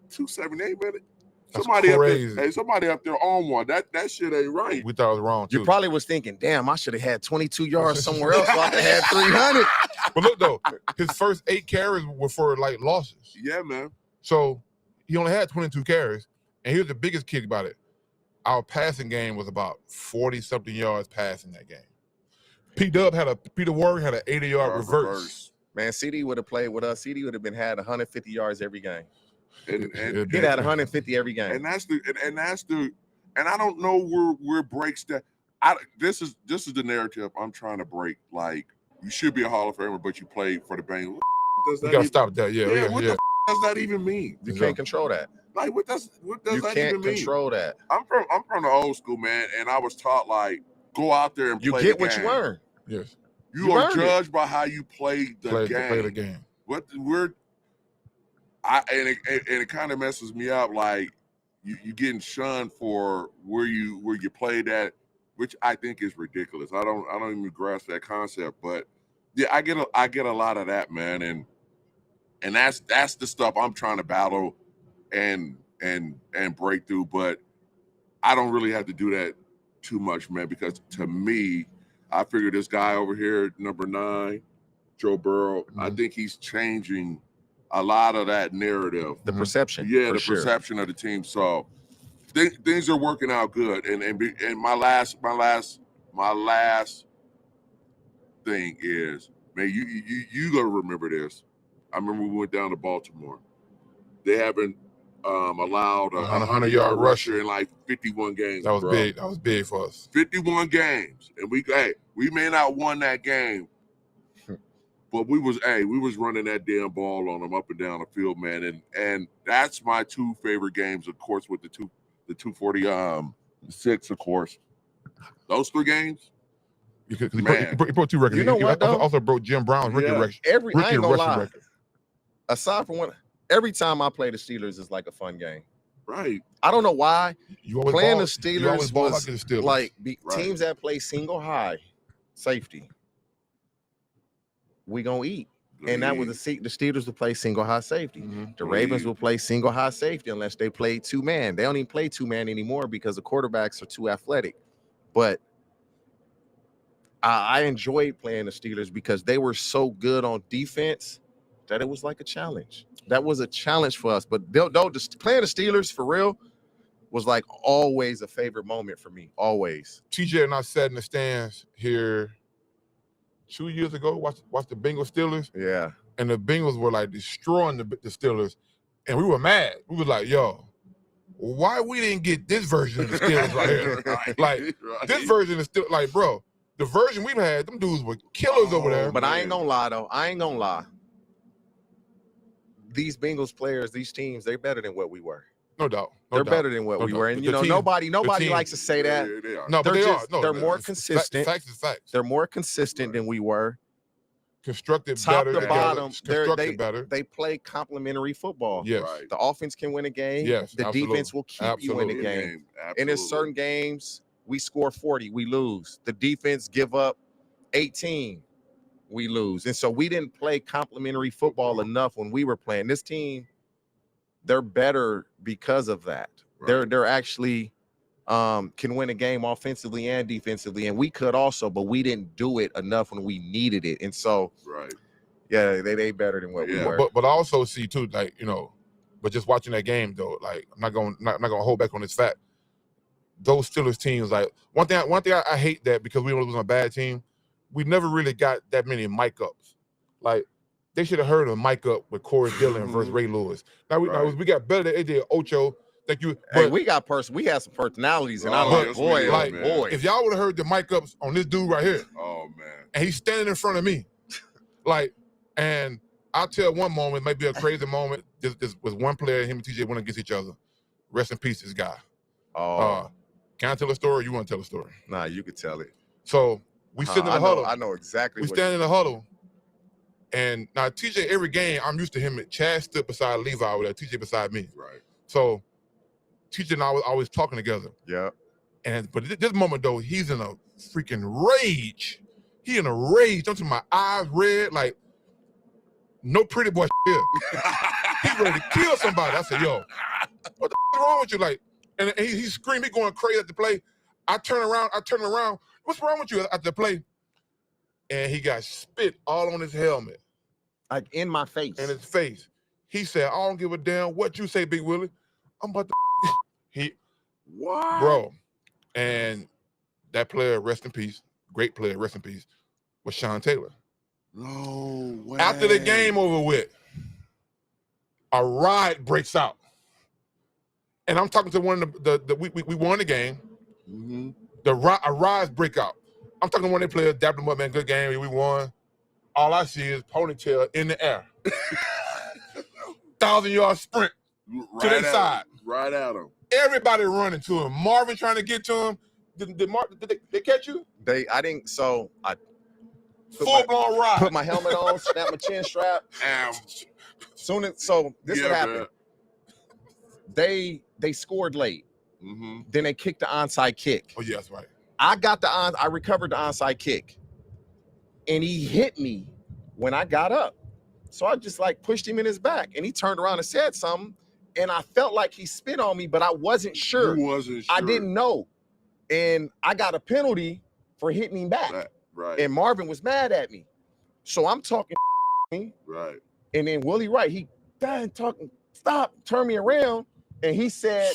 278 minutes. Somebody crazy. up there, hey, somebody up there on one. That shit ain't right. We thought it was wrong too. You probably was thinking, damn, I should have had 22 yards somewhere else so I could have had 300. But look though, his first 8 carries were for like losses. Yeah, man. So he only had 22 carries. And here's the biggest kick about it. Our passing game was about 40-something yards passing that game. Peter Warrior had an 80-yard reverse. Man, CD would have played with us. CD would have had 150 yards every game. And He'd had 150 every game. And that's the I don't know where breaks that. This is the narrative I'm trying to break. Like, you should be a Hall of Famer, but you played for the Bengals. You gotta stop that. Yeah. What the does that even mean? You can't control that. Like, what does you that even mean? You can't control that. I'm from the old school, man, and I was taught like, go out there and play you get the what game. you earn. Yes. You are judged by how you play the game. Play the game. It kind of messes me up. Like, you getting shunned for where you played at, which I think is ridiculous. I don't even grasp that concept. But yeah, I get a lot of that, man, and that's the stuff I'm trying to battle and break through. But I don't really have to do that too much, man, because to me, I figure this guy over here, number 9, Joe Burrow, I think he's changing a lot of that narrative. The perception. Yeah, the perception of the team. So things are working out good. And my last thing is, man, you gotta remember this. I remember we went down to Baltimore. They haven't allowed a 100-yard rusher in like 51 games. That was bro. big. That was big for us. 51 games. And we may not won that game, but we was running that damn ball on them up and down the field, man. And that's my 2 favorite games, of course, with the 246, of course. Those 3 games. He broke 2 records. You know what, though? Also broke Jim Brown's rookie record. I ain't gonna lie. Aside from every time I play the Steelers is like a fun game. Right. I don't know why. Playing the Steelers was like teams that play single high safety. We gonna eat. And that was the Steelers will play single high safety. The Ravens will play single high safety unless they play 2-man. They don't even play 2-man anymore because the quarterbacks are too athletic. But I enjoyed playing the Steelers because they were so good on defense that it was like a challenge. That was a challenge for us. But just playing the Steelers for real was like always a favorite moment for me. Always. TJ and I sat in the stands here 2 years ago, watched the Bengals Steelers. Yeah. And the Bengals were like destroying the Steelers. And we were mad. We was like, yo, why we didn't get this version of the Steelers right here? Like, this version is still like, bro, the version we've had, them dudes were killers over there. But I ain't gonna lie, though. These Bengals players, these teams, they're better than what we were. No doubt. They're better than what we were. And, nobody likes to say that. No, but they are. No, they're more consistent. Facts is facts. They're more consistent than we were. Constructed Top better. to bottom, better. They play complementary football. Yes. Right. The offense can win a game. Yes, the defense will keep you in the game. And in certain games, we score 40, we lose. The defense give up 18, we lose. And so we didn't play complementary football enough when we were playing. This team, they're better because of that. Right. They're actually can win a game offensively and defensively, and we could also, but we didn't do it enough when we needed it. And so, yeah, they better than what we were. But I also see too, like, but just watching that game though, like I'm not gonna hold back on this fact. Those Steelers teams, like one thing I hate that because we was on a bad team, we never really got that many mic ups. Like they should have heard a mic up with Corey Dillon versus Ray Lewis. Now we got better than they did Ocho. Thank you. But, we had some personalities, and I'm like, boy. If y'all would have heard the mic ups on this dude right here, oh man, and he's standing in front of me, like, and I'll tell one moment, maybe a crazy moment. This was one player, him and TJ went against each other. Rest in peace, this guy. Can I tell a story? Or you want to tell a story? Nah, you could tell it. So we sit in the huddle. I know exactly. We stand in the huddle, And now TJ, every game, I'm used to him. Chad stood beside Levi over there, TJ beside me. Right. So TJ and I was always talking together. Yeah. But at this moment, though, he's in a freaking rage. He in a rage. Don't see my eyes red, like no pretty boy here. He's ready to kill somebody. I said, yo, what the is wrong with you? Like, and he screamed, he going crazy at the play. I turn around. What's wrong with you at the play? And he got spit all on his helmet. Like in my face. In his face. He said, I don't give a damn what you say, Big Willie. I'm about to What? Bro. And that player, rest in peace, great player, rest in peace, was Sean Taylor. No way. After the game over with, a riot breaks out. And I'm talking to one of we won the game. Mm-hmm. A riot break out. I'm talking to one of the players, dapped him up, man, good game, we won. All I see is ponytail in the air. 1,000-yard sprint to their side. Right at him. Everybody running to him. Marvin trying to get to him. Did they catch you? I didn't. So I full-blown ride. Put my helmet on, snap my chin strap. This what happened. Man. They scored late. Mm-hmm. Then they kicked the onside kick. Oh, yeah, that's right. I recovered the onside kick. And he hit me when I got up. So I just like pushed him in his back. And he turned around and said something. And I felt like he spit on me, but I wasn't sure. You wasn't sure. I didn't know. And I got a penalty for hitting him back. Right. And Marvin was mad at me. So I'm talking. Right. And then Willie Wright, he died talking, stop, turn me around. And he said,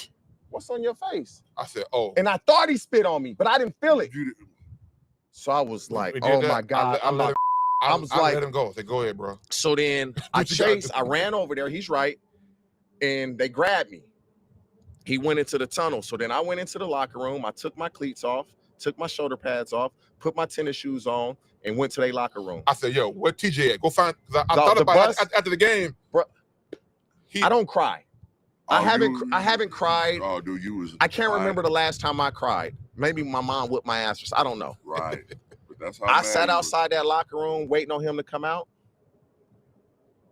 what's on your face? I said, oh. And I thought he spit on me, but I didn't feel it. So I was like, oh my God. I let him go. I said, go ahead, bro. So then I ran over there. He's right. And they grabbed me. He went into the tunnel. So then I went into the locker room. I took my cleats off, took my shoulder pads off, put my tennis shoes on, and went to their locker room. I said, yo, where TJ at? Go find, because I thought about it after the game. Bro, I don't cry. I haven't cried. Oh, dude, you was. I can't remember the last time I cried. Maybe my mom whipped my ass. I don't know. Right. But that's how I sat outside that locker room waiting on him to come out.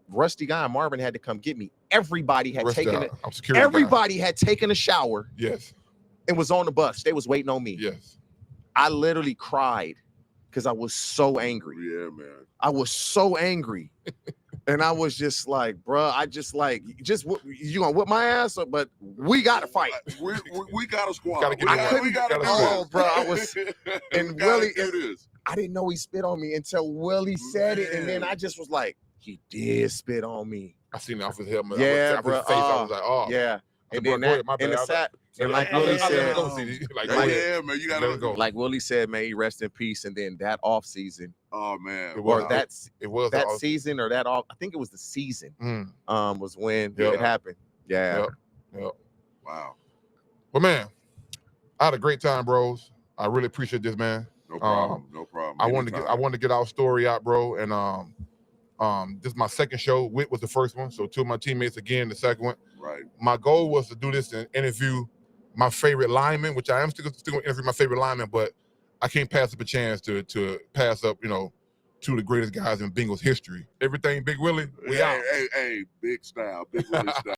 Rusty Guy and Marvin had to come get me. Everybody had taken it. Everybody had taken a shower. Yes. And was on the bus. They was waiting on me. Yes. I literally cried because I was so angry. Yeah, man. I was so angry. And I was just like, bro, you gonna whip my ass up, but we gotta fight. We gotta squad. We gotta go, bro. I was, and Willie, I didn't know he spit on me until Willie said it, and then I just was like, he did spit on me. I seen it off his helmet. Yeah, bro. I was like, oh. Yeah. And then like Willie said, man, you gotta let it go. Like Willie said, man, he rest in peace. And then that off season, oh man, that season or that off. I think it was the season. Was when it happened. Yeah. Yep. Wow. Well, man, I had a great time, bros. I really appreciate this, man. No problem. No problem. I wanted to get our story out, bro, and this is my second show. Whit was the first one, so two of my teammates again the second one. Right. My goal was to do this and interview my favorite lineman, which I am still going to interview my favorite lineman, but I can't pass up a chance to pass up, two of the greatest guys in Bengals history. Everything Big Willie, we out. Hey, big style, Big Willie style.